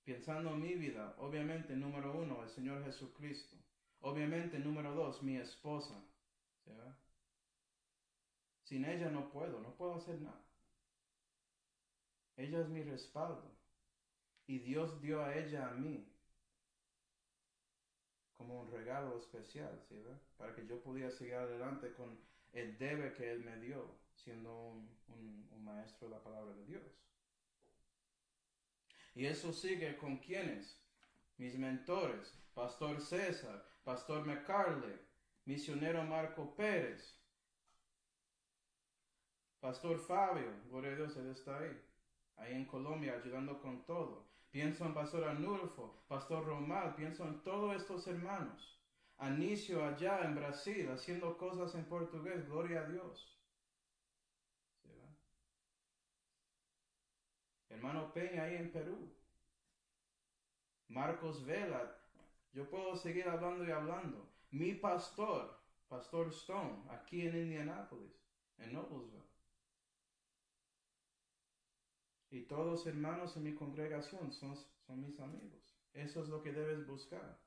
Pensando en mi vida, obviamente, número 1, el Señor Jesucristo. Obviamente, número 2, mi esposa. ¿Sí ve? Sin ella no puedo hacer nada. Ella es mi respaldo. Y Dios dio a ella a mí como un regalo especial, ¿sí ve? Para que yo pudiera seguir adelante con el deber que Él me dio, siendo un maestro de la palabra de Dios. Y eso sigue con quienes, mis mentores, Pastor César, Pastor McCarley, Misionero Marco Pérez, Pastor Fabio, gloria a Dios, él está ahí en Colombia ayudando con todo. Pienso en Pastor Anulfo, Pastor Romal, pienso en todos estos hermanos. Anicio allá en Brasil, haciendo cosas en portugués, gloria a Dios. ¿Sí va? Hermano Peña ahí en Perú. Marcos Vela, yo puedo seguir hablando y hablando. Mi pastor, Pastor Stone, aquí en Indianápolis, en Noblesville. Y todos hermanos en mi congregación son mis amigos. Eso es lo que debes buscar.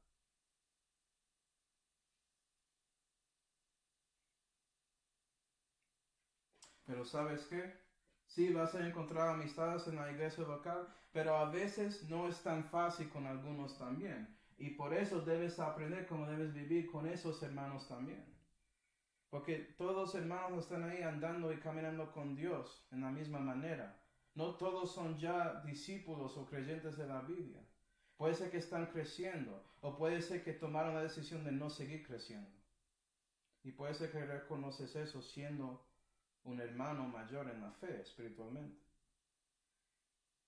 Pero ¿sabes qué? Sí, vas a encontrar amistades en la iglesia local, pero a veces no es tan fácil con algunos también. Y por eso debes aprender cómo debes vivir con esos hermanos también. Porque todos los hermanos están ahí andando y caminando con Dios en la misma manera. No todos son ya discípulos o creyentes de la Biblia. Puede ser que están creciendo o puede ser que tomaron la decisión de no seguir creciendo. Y puede ser que reconoces eso siendo un hermano mayor en la fe espiritualmente.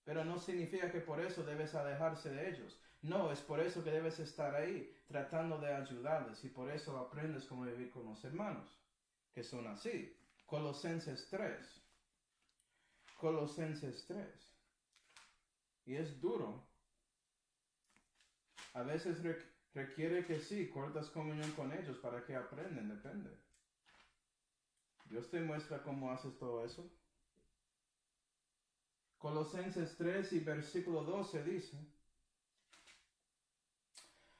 Pero no significa que por eso debes alejarse de ellos. No, es por eso que debes estar ahí tratando de ayudarles y por eso aprendes cómo vivir con los hermanos, que son así. Colosenses 3. Colosenses 3. Y es duro. A veces requiere que sí, cortas comunión con ellos para que aprendan, depende. Dios te muestra cómo haces todo eso. Colosenses 3 y versículo 12 dice: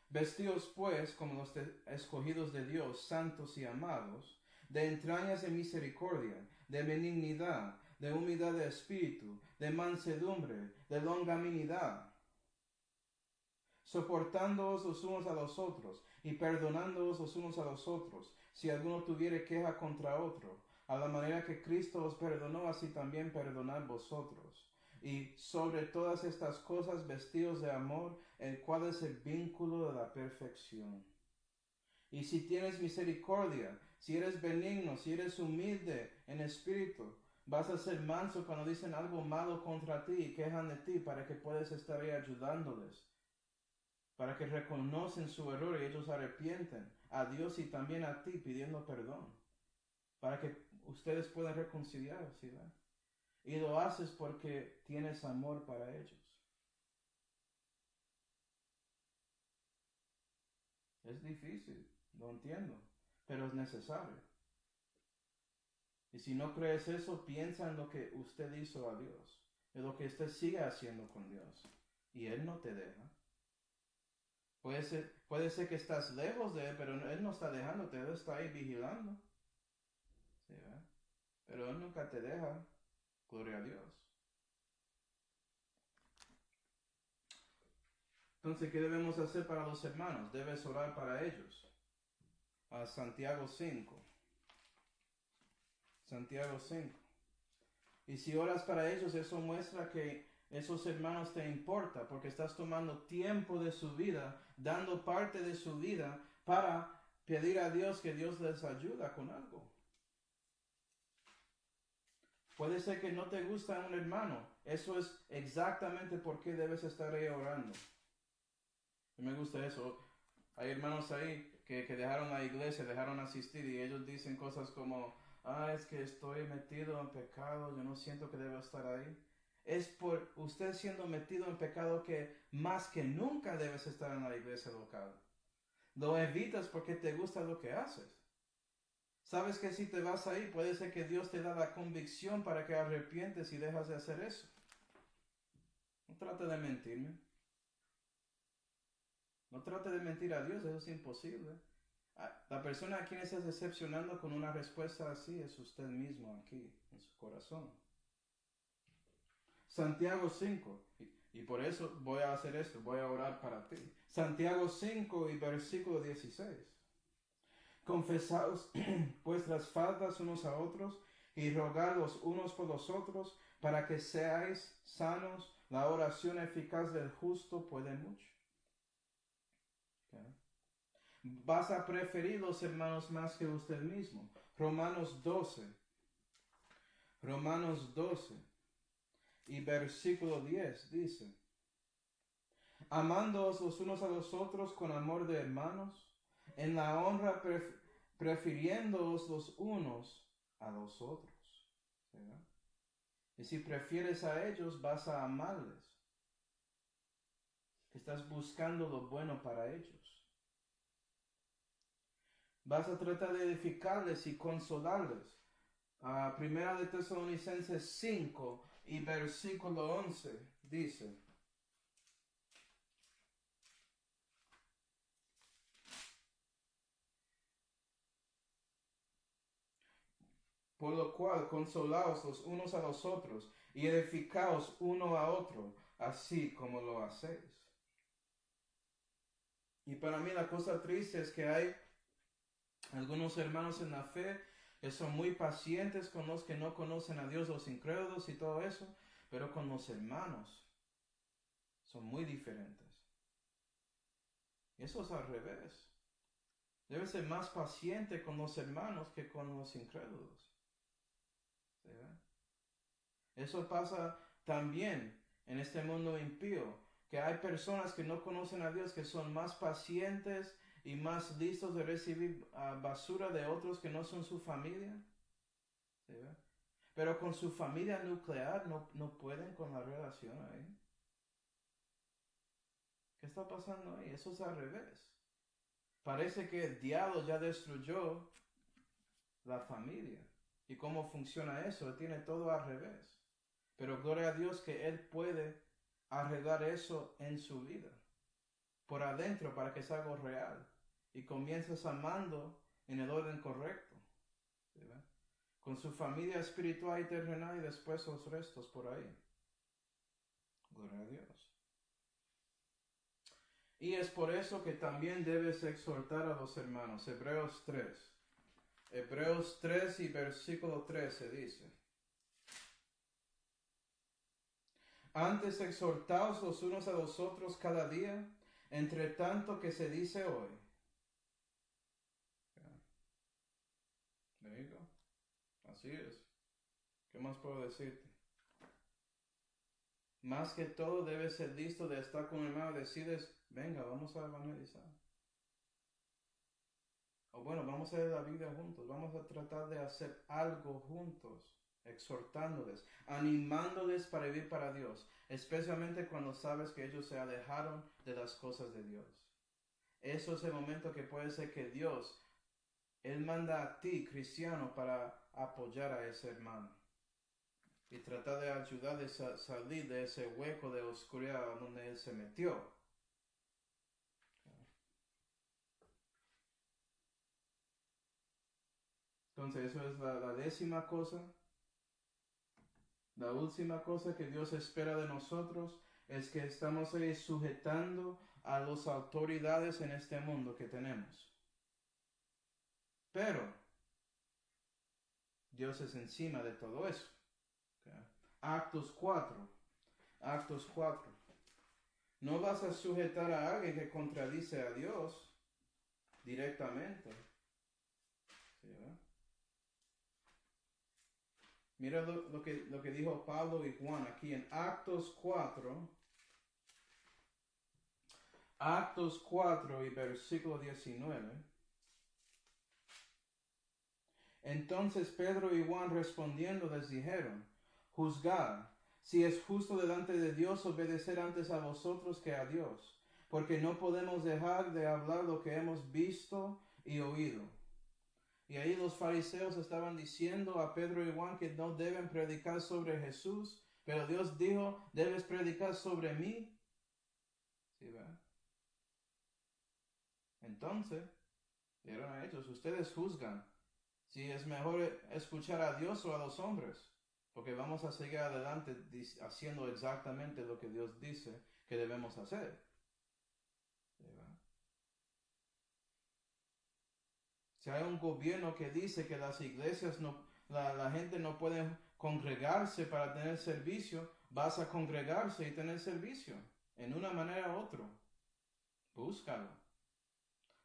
Vestíos pues como los escogidos de Dios, santos y amados, de entrañas de misericordia, de benignidad, de humildad de espíritu, de mansedumbre, de longanimidad, soportándoos los unos a los otros, y perdonándoos los unos a los otros, si alguno tuviere queja contra otro, a la manera que Cristo os perdonó, así también perdonad vosotros. Y sobre todas estas cosas vestidos de amor, el cual es el vínculo de la perfección. Y si tienes misericordia, si eres benigno, si eres humilde en espíritu, Vas a ser manso cuando dicen algo malo contra ti y quejan de ti para que puedas estar ahí ayudándoles. Para que reconocen su error y ellos arrepienten a Dios y también a ti pidiendo perdón. Para que ustedes puedan reconciliarse, ¿sí? Y lo haces porque tienes amor para ellos. Es difícil, lo entiendo, pero es necesario. Y si no crees eso, piensa en lo que usted hizo a Dios, en lo que usted sigue haciendo con Dios. Y Él no te deja. Puede ser que estás lejos de Él, pero Él no está dejándote, Él está ahí vigilando. ¿Sí, pero Él nunca te deja. Gloria a Dios. Entonces, ¿qué debemos hacer para los hermanos? Debes orar para ellos. A Santiago 5. Santiago 5. Y si oras para ellos, eso muestra que esos hermanos te importa, porque estás tomando tiempo de su vida, dando parte de su vida para pedir a Dios que Dios les ayude con algo. Puede ser que no te gusta un hermano. Eso es exactamente por qué debes estar ahí orando. Y me gusta eso. Hay hermanos ahí que dejaron la iglesia, dejaron asistir y ellos dicen cosas como, es que estoy metido en pecado, yo no siento que debo estar ahí. Es por usted siendo metido en pecado que más que nunca debes estar en la iglesia local. Lo evitas porque te gusta lo que haces. Sabes que si te vas ahí puede ser que Dios te da la convicción para que arrepientes y dejas de hacer eso. No trate de mentirme. No trate de mentir a Dios, eso es imposible. La persona a quien estás decepcionando con una respuesta así es usted mismo aquí, en su corazón. Santiago 5, y por eso voy a hacer esto, voy a orar para ti. Santiago 5 y versículo 16. Confesaos vuestras faltas unos a otros y rogad los unos por los otros para que seáis sanos. La oración eficaz del justo puede mucho. Okay. Vas a preferir los hermanos más que usted mismo. Romanos 12 y versículo 10 dice, amándoos los unos a los otros con amor de hermanos, en la honra prefiriéndoos los unos a los otros. ¿Sí? Y si prefieres a ellos, vas a amarles. Estás buscando lo bueno para ellos. Vas a tratar de edificarles y consolarles. Primera de Tesalonicenses 5 y versículo 11 dice, por lo cual consolaos los unos a los otros y edificaos uno a otro, así como lo hacéis. Y para mí la cosa triste es que hay algunos hermanos en la fe que son muy pacientes con los que no conocen a Dios, los incrédulos y todo eso, pero con los hermanos son muy diferentes. Y eso es al revés. Debe ser más paciente con los hermanos que con los incrédulos. ¿Sí? Eso pasa también en este mundo impío, que hay personas que no conocen a Dios, que son más pacientes y más listos de recibir basura de otros que no son su familia. ¿Sí? Pero con su familia nuclear no pueden con la relación ahí. ¿Qué está pasando ahí? Eso es al revés. Parece que el diablo ya destruyó la familia. ¿Y cómo funciona eso? Él tiene todo al revés. Pero gloria a Dios que Él puede arreglar eso en su vida. Por adentro para que sea algo real. Y comiences amando en el orden correcto. ¿Sí? Con su familia espiritual y terrenal y después los restos por ahí. Gloria a Dios. Y es por eso que también debes exhortar a los hermanos. Hebreos 3. Hebreos 3 y versículo 13 dice. Antes exhortaos los unos a los otros cada día, entre tanto que se dice hoy. There you go. Así es. ¿Qué más puedo decirte? Más que todo debes ser listo de estar con un hermano, decides, venga, vamos a evangelizar. O bueno, vamos a ver la Biblia juntos, vamos a tratar de hacer algo juntos, exhortándoles, animándoles para vivir para Dios, especialmente cuando sabes que ellos se alejaron de las cosas de Dios. Eso es el momento que puede ser que Dios, Él manda a ti, cristiano, para apoyar a ese hermano y tratar de ayudar a salir de ese hueco de oscuridad donde él se metió. Entonces, eso es la décima cosa. La última cosa que Dios espera de nosotros es que estamos ahí sujetando a las autoridades en este mundo que tenemos. Pero Dios es encima de todo eso. Okay. Actos 4. Actos 4. No vas a sujetar a alguien que contradice a Dios directamente. ¿Sí, verdad? Mira lo que dijo Pablo y Juan aquí en Actos 4. Actos 4 y versículo 19. Entonces Pedro y Juan respondiendo les dijeron, juzgad, si es justo delante de Dios obedecer antes a vosotros que a Dios, porque no podemos dejar de hablar lo que hemos visto y oído. Y ahí los fariseos estaban diciendo a Pedro y Juan que no deben predicar sobre Jesús, pero Dios dijo, debes predicar sobre mí. ¿Sí, verdad? Entonces, vieron a ellos, ustedes juzgan si es mejor escuchar a Dios o a los hombres, porque vamos a seguir adelante haciendo exactamente lo que Dios dice que debemos hacer. ¿Sí, verdad? Si hay un gobierno que dice que las iglesias la gente no puede congregarse para tener servicio, vas a congregarse y tener servicio, en una manera u otra. Búscalo.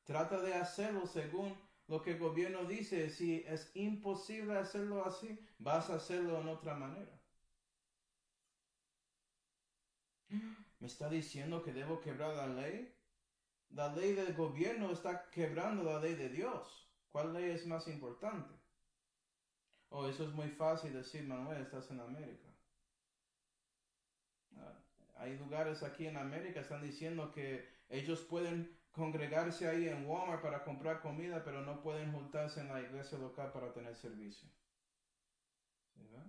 Trata de hacerlo según lo que el gobierno dice. Si es imposible hacerlo así, vas a hacerlo en otra manera. ¿Me está diciendo que debo quebrar la ley? La ley del gobierno está quebrando la ley de Dios. ¿Cuál ley es más importante? Oh, eso es muy fácil decir, Manuel, estás en América. Hay lugares aquí en América que están diciendo que ellos pueden congregarse ahí en Walmart para comprar comida, pero no pueden juntarse en la iglesia local para tener servicio. ¿Sí, verdad?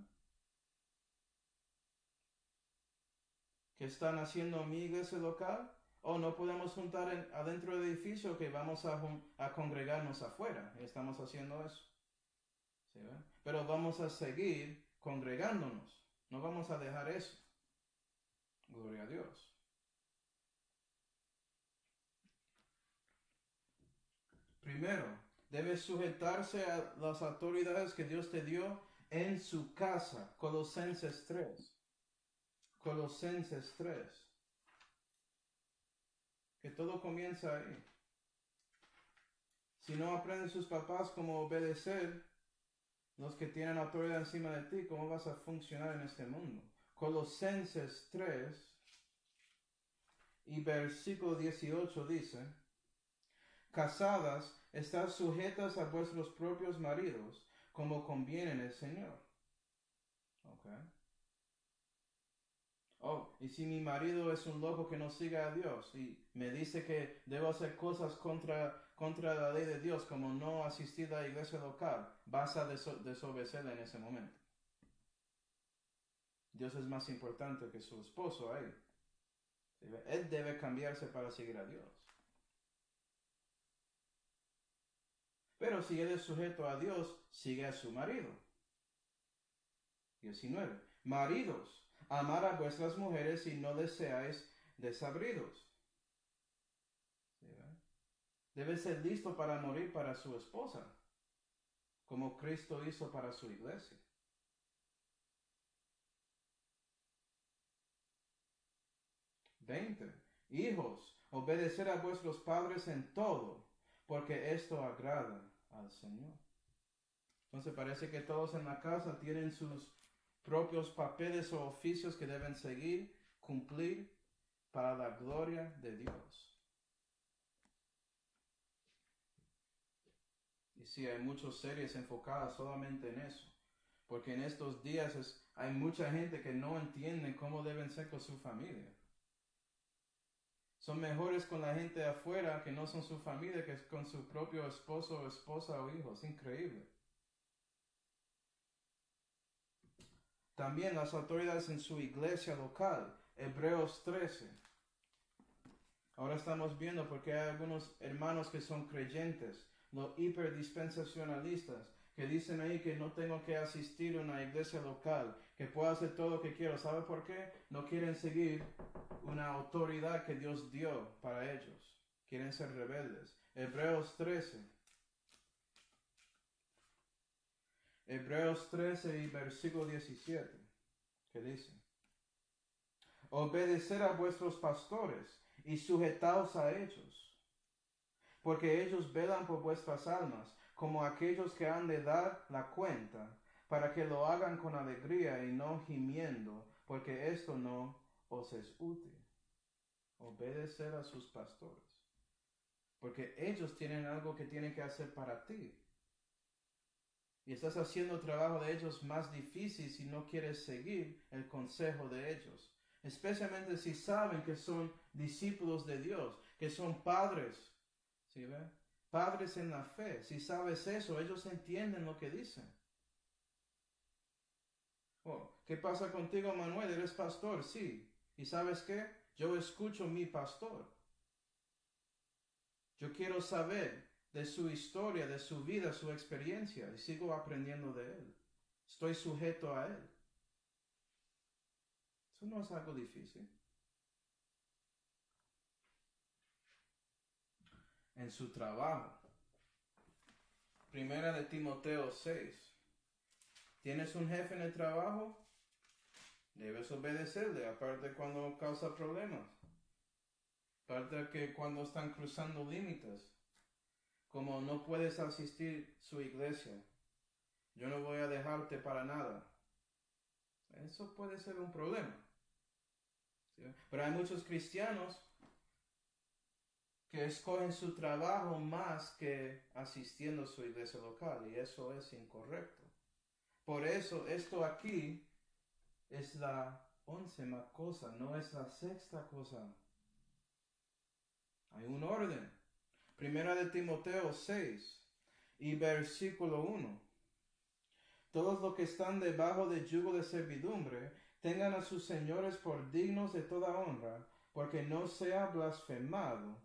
¿Qué están haciendo en mi iglesia local? Oh, no podemos juntar adentro del edificio, que vamos a congregarnos afuera. Estamos haciendo eso. ¿Sí, verdad? Pero vamos a seguir congregándonos. No vamos a dejar eso. Gloria a Dios. Primero, debes sujetarse a las autoridades que Dios te dio en su casa. Colosenses 3. Colosenses 3. Que todo comienza ahí. Si no aprenden sus papás cómo obedecer, los que tienen autoridad encima de ti, ¿cómo vas a funcionar en este mundo? Colosenses 3 y versículo 18 dice, casadas, estad sujetas a vuestros propios maridos, como conviene en el Señor. Okay. Oh, y si mi marido es un loco que no siga a Dios y me dice que debo hacer cosas contra la ley de Dios, como no asistir a la iglesia local, vas a desobedecerle en ese momento. Dios es más importante que su esposo ahí. Él debe cambiarse para seguir a Dios. Pero si él es sujeto a Dios, sigue a su marido. 19. Maridos, amad a vuestras mujeres y no deseáis desabridos. ¿Sí, debe ser listo para morir para su esposa, como Cristo hizo para su iglesia. 20. Hijos, obedecer a vuestros padres en todo, porque esto agrada al Señor. Entonces parece que todos en la casa tienen sus propios papeles o oficios que deben seguir, cumplir para la gloria de Dios. Y sí, hay muchas series enfocadas solamente en eso. Porque en estos días hay mucha gente que no entiende cómo deben ser con su familia. Son mejores con la gente de afuera que no son su familia que con su propio esposo, esposa o hijos. Increíble. También las autoridades en su iglesia local. Hebreos 13. Ahora estamos viendo porque hay algunos hermanos que son creyentes, los hiperdispensacionalistas, que dicen ahí que no tengo que asistir a una iglesia local, que puedo hacer todo lo que quiero. ¿Sabe por qué? No quieren seguir una autoridad que Dios dio para ellos. Quieren ser rebeldes. Hebreos 13. Hebreos 13 y versículo 17. ¿Qué dice? Obedecer a vuestros pastores y sujetaos a ellos, porque ellos velan por vuestras almas, como aquellos que han de dar la cuenta, para que lo hagan con alegría y no gimiendo, porque esto no os es útil. Obedecer a sus pastores, porque ellos tienen algo que tienen que hacer para ti. Y estás haciendo el trabajo de ellos más difícil si no quieres seguir el consejo de ellos. Especialmente si saben que son discípulos de Dios, que son padres. ¿Sí ven? Padres en la fe. Si sabes eso, ellos entienden lo que dicen. Oh, ¿qué pasa contigo, Manuel? ¿Eres pastor? Sí. ¿Y sabes qué? Yo escucho a mi pastor. Yo quiero saber de su historia, de su vida, su experiencia, y sigo aprendiendo de él. Estoy sujeto a él. Eso no es algo difícil. En su trabajo. Primera de Timoteo 6. ¿Tienes un jefe en el trabajo? Debes obedecerle, aparte cuando causa problemas. Aparte que cuando están cruzando límites. Como no puedes asistir a su iglesia. Yo no voy a dejarte para nada. Eso puede ser un problema. ¿Sí? Pero hay muchos cristianos que escogen su trabajo más que asistiendo a su iglesia local, y eso es incorrecto. Por eso esto aquí es la 11ª cosa, no es la 6ª cosa. Hay un orden. Primera de Timoteo 6 y versículo 1. Todos los que están debajo del yugo de servidumbre tengan a sus señores por dignos de toda honra, porque no sea blasfemado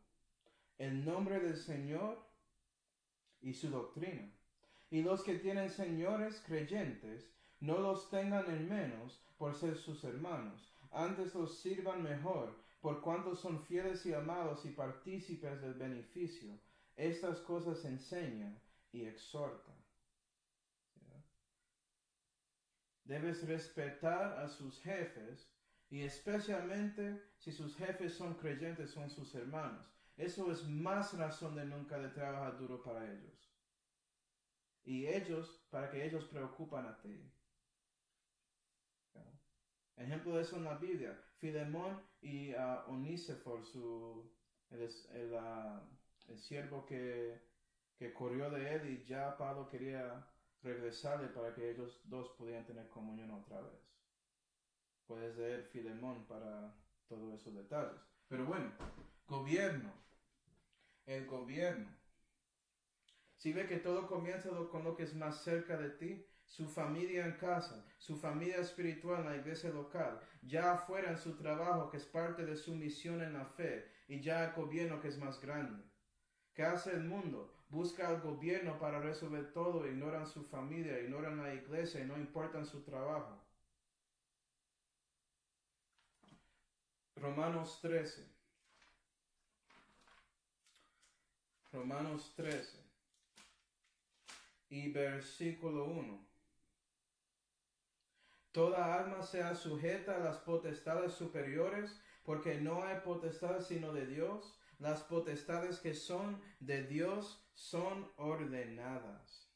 el nombre del Señor y su doctrina. Y los que tienen señores creyentes, no los tengan en menos por ser sus hermanos, antes los sirvan mejor, por cuanto son fieles y amados y partícipes del beneficio. Estas cosas enseñan y exhortan. Debes respetar a sus jefes, y especialmente si sus jefes son creyentes, son sus hermanos. Eso es más razón de nunca de trabajar duro para ellos. Y ellos, para que ellos preocupan a ti. Ejemplo de eso en la Biblia. Filemón y Oníseforo, el siervo que corrió de él, y ya Pablo quería regresarle para que ellos dos pudieran tener comunión otra vez. Puedes leer Filemón para todos esos detalles. Pero bueno, gobierno. El gobierno. Si ve que todo comienza con lo que es más cerca de ti, su familia en casa, su familia espiritual en la iglesia local, ya afuera en su trabajo que es parte de su misión en la fe, y ya el gobierno que es más grande. ¿Qué hace el mundo? Busca al gobierno para resolver todo, ignoran su familia, ignoran la iglesia y no importan su trabajo. Romanos 13. Romanos 13 y versículo 1. Toda alma sea sujeta a las potestades superiores, porque no hay potestad sino de Dios. Las potestades que son de Dios son ordenadas.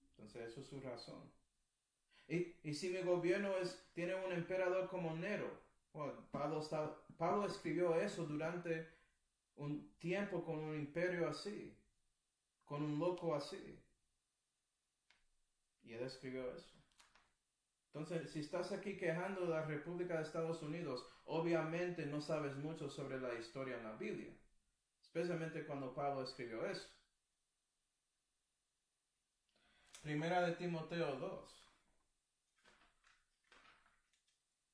Entonces, eso es su razón. Y si mi gobierno tiene un emperador como Nero, bueno, Pablo escribió eso durante un tiempo con un imperio así, con un loco así. Y él escribió eso. Entonces, si estás aquí quejando de la República de Estados Unidos, obviamente no sabes mucho sobre la historia en la Biblia, especialmente cuando Pablo escribió eso. Primera de Timoteo 2.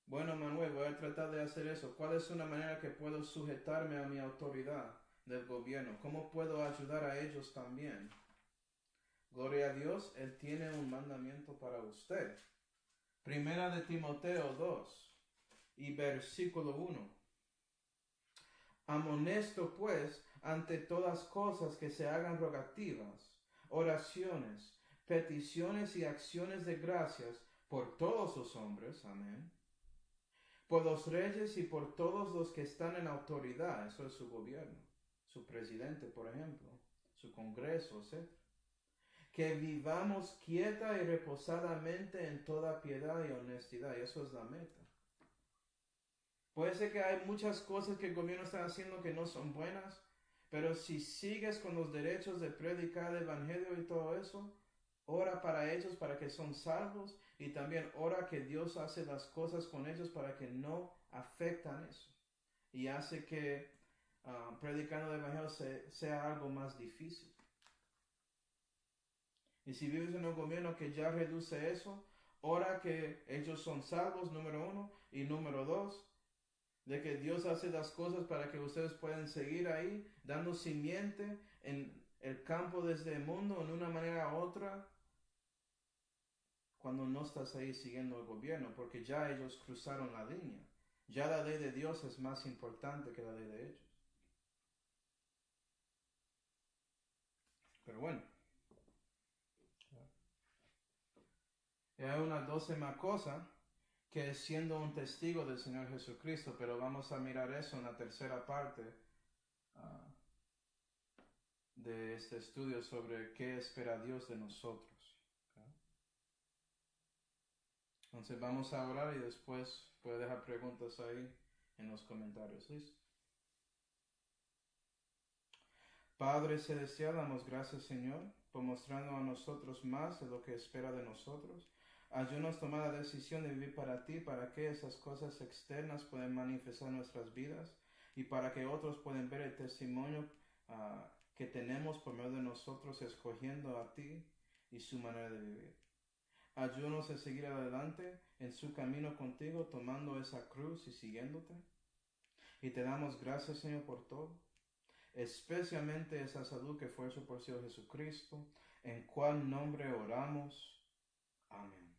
Bueno, Manuel, voy a tratar de hacer eso. ¿Cuál es una manera que puedo sujetarme a mi autoridad del gobierno? ¿Cómo puedo ayudar a ellos también? Gloria a Dios, Él tiene un mandamiento para usted. Primera de Timoteo 2 y versículo 1. Amonesto pues ante todas cosas que se hagan rogativas, oraciones, peticiones y acciones de gracias por todos los hombres, amén, por los reyes y por todos los que están en autoridad, eso es su gobierno, su presidente, por ejemplo, su congreso, etc. Que vivamos quieta y reposadamente en toda piedad y honestidad, y eso es la meta. Puede ser que hay muchas cosas que el gobierno está haciendo que no son buenas, pero si sigues con los derechos de predicar el evangelio y todo eso, ora para ellos para que son salvos y también ora que Dios hace las cosas con ellos para que no afectan eso y hace que predicando el evangelio sea algo más difícil. Y si vives en un gobierno que ya reduce eso, ora que ellos son salvos, número 1, y número 2, de que Dios hace las cosas para que ustedes puedan seguir ahí, dando simiente en el campo de este mundo, en una manera u otra, cuando no estás ahí siguiendo el gobierno, porque ya ellos cruzaron la línea. Ya la ley de Dios es más importante que la ley de ellos. Pero bueno, hay una 12ª cosa que es siendo un testigo del Señor Jesucristo, pero vamos a mirar eso en la tercera parte de este estudio sobre qué espera Dios de nosotros. ¿Okay? Entonces vamos a orar y después puede dejar preguntas ahí en los comentarios. ¿Listo? Padre celestial, damos gracias, Señor, por mostrarnos a nosotros más de lo que espera de nosotros. Ayúdanos a tomar la decisión de vivir para ti, para que esas cosas externas puedan manifestar nuestras vidas y para que otros puedan ver el testimonio que tenemos por medio de nosotros escogiendo a ti y su manera de vivir. Ayúdanos a seguir adelante en su camino contigo, tomando esa cruz y siguiéndote. Y te damos gracias, Señor, por todo, especialmente esa salud que fue su por Jesucristo, en cual nombre oramos. Amén.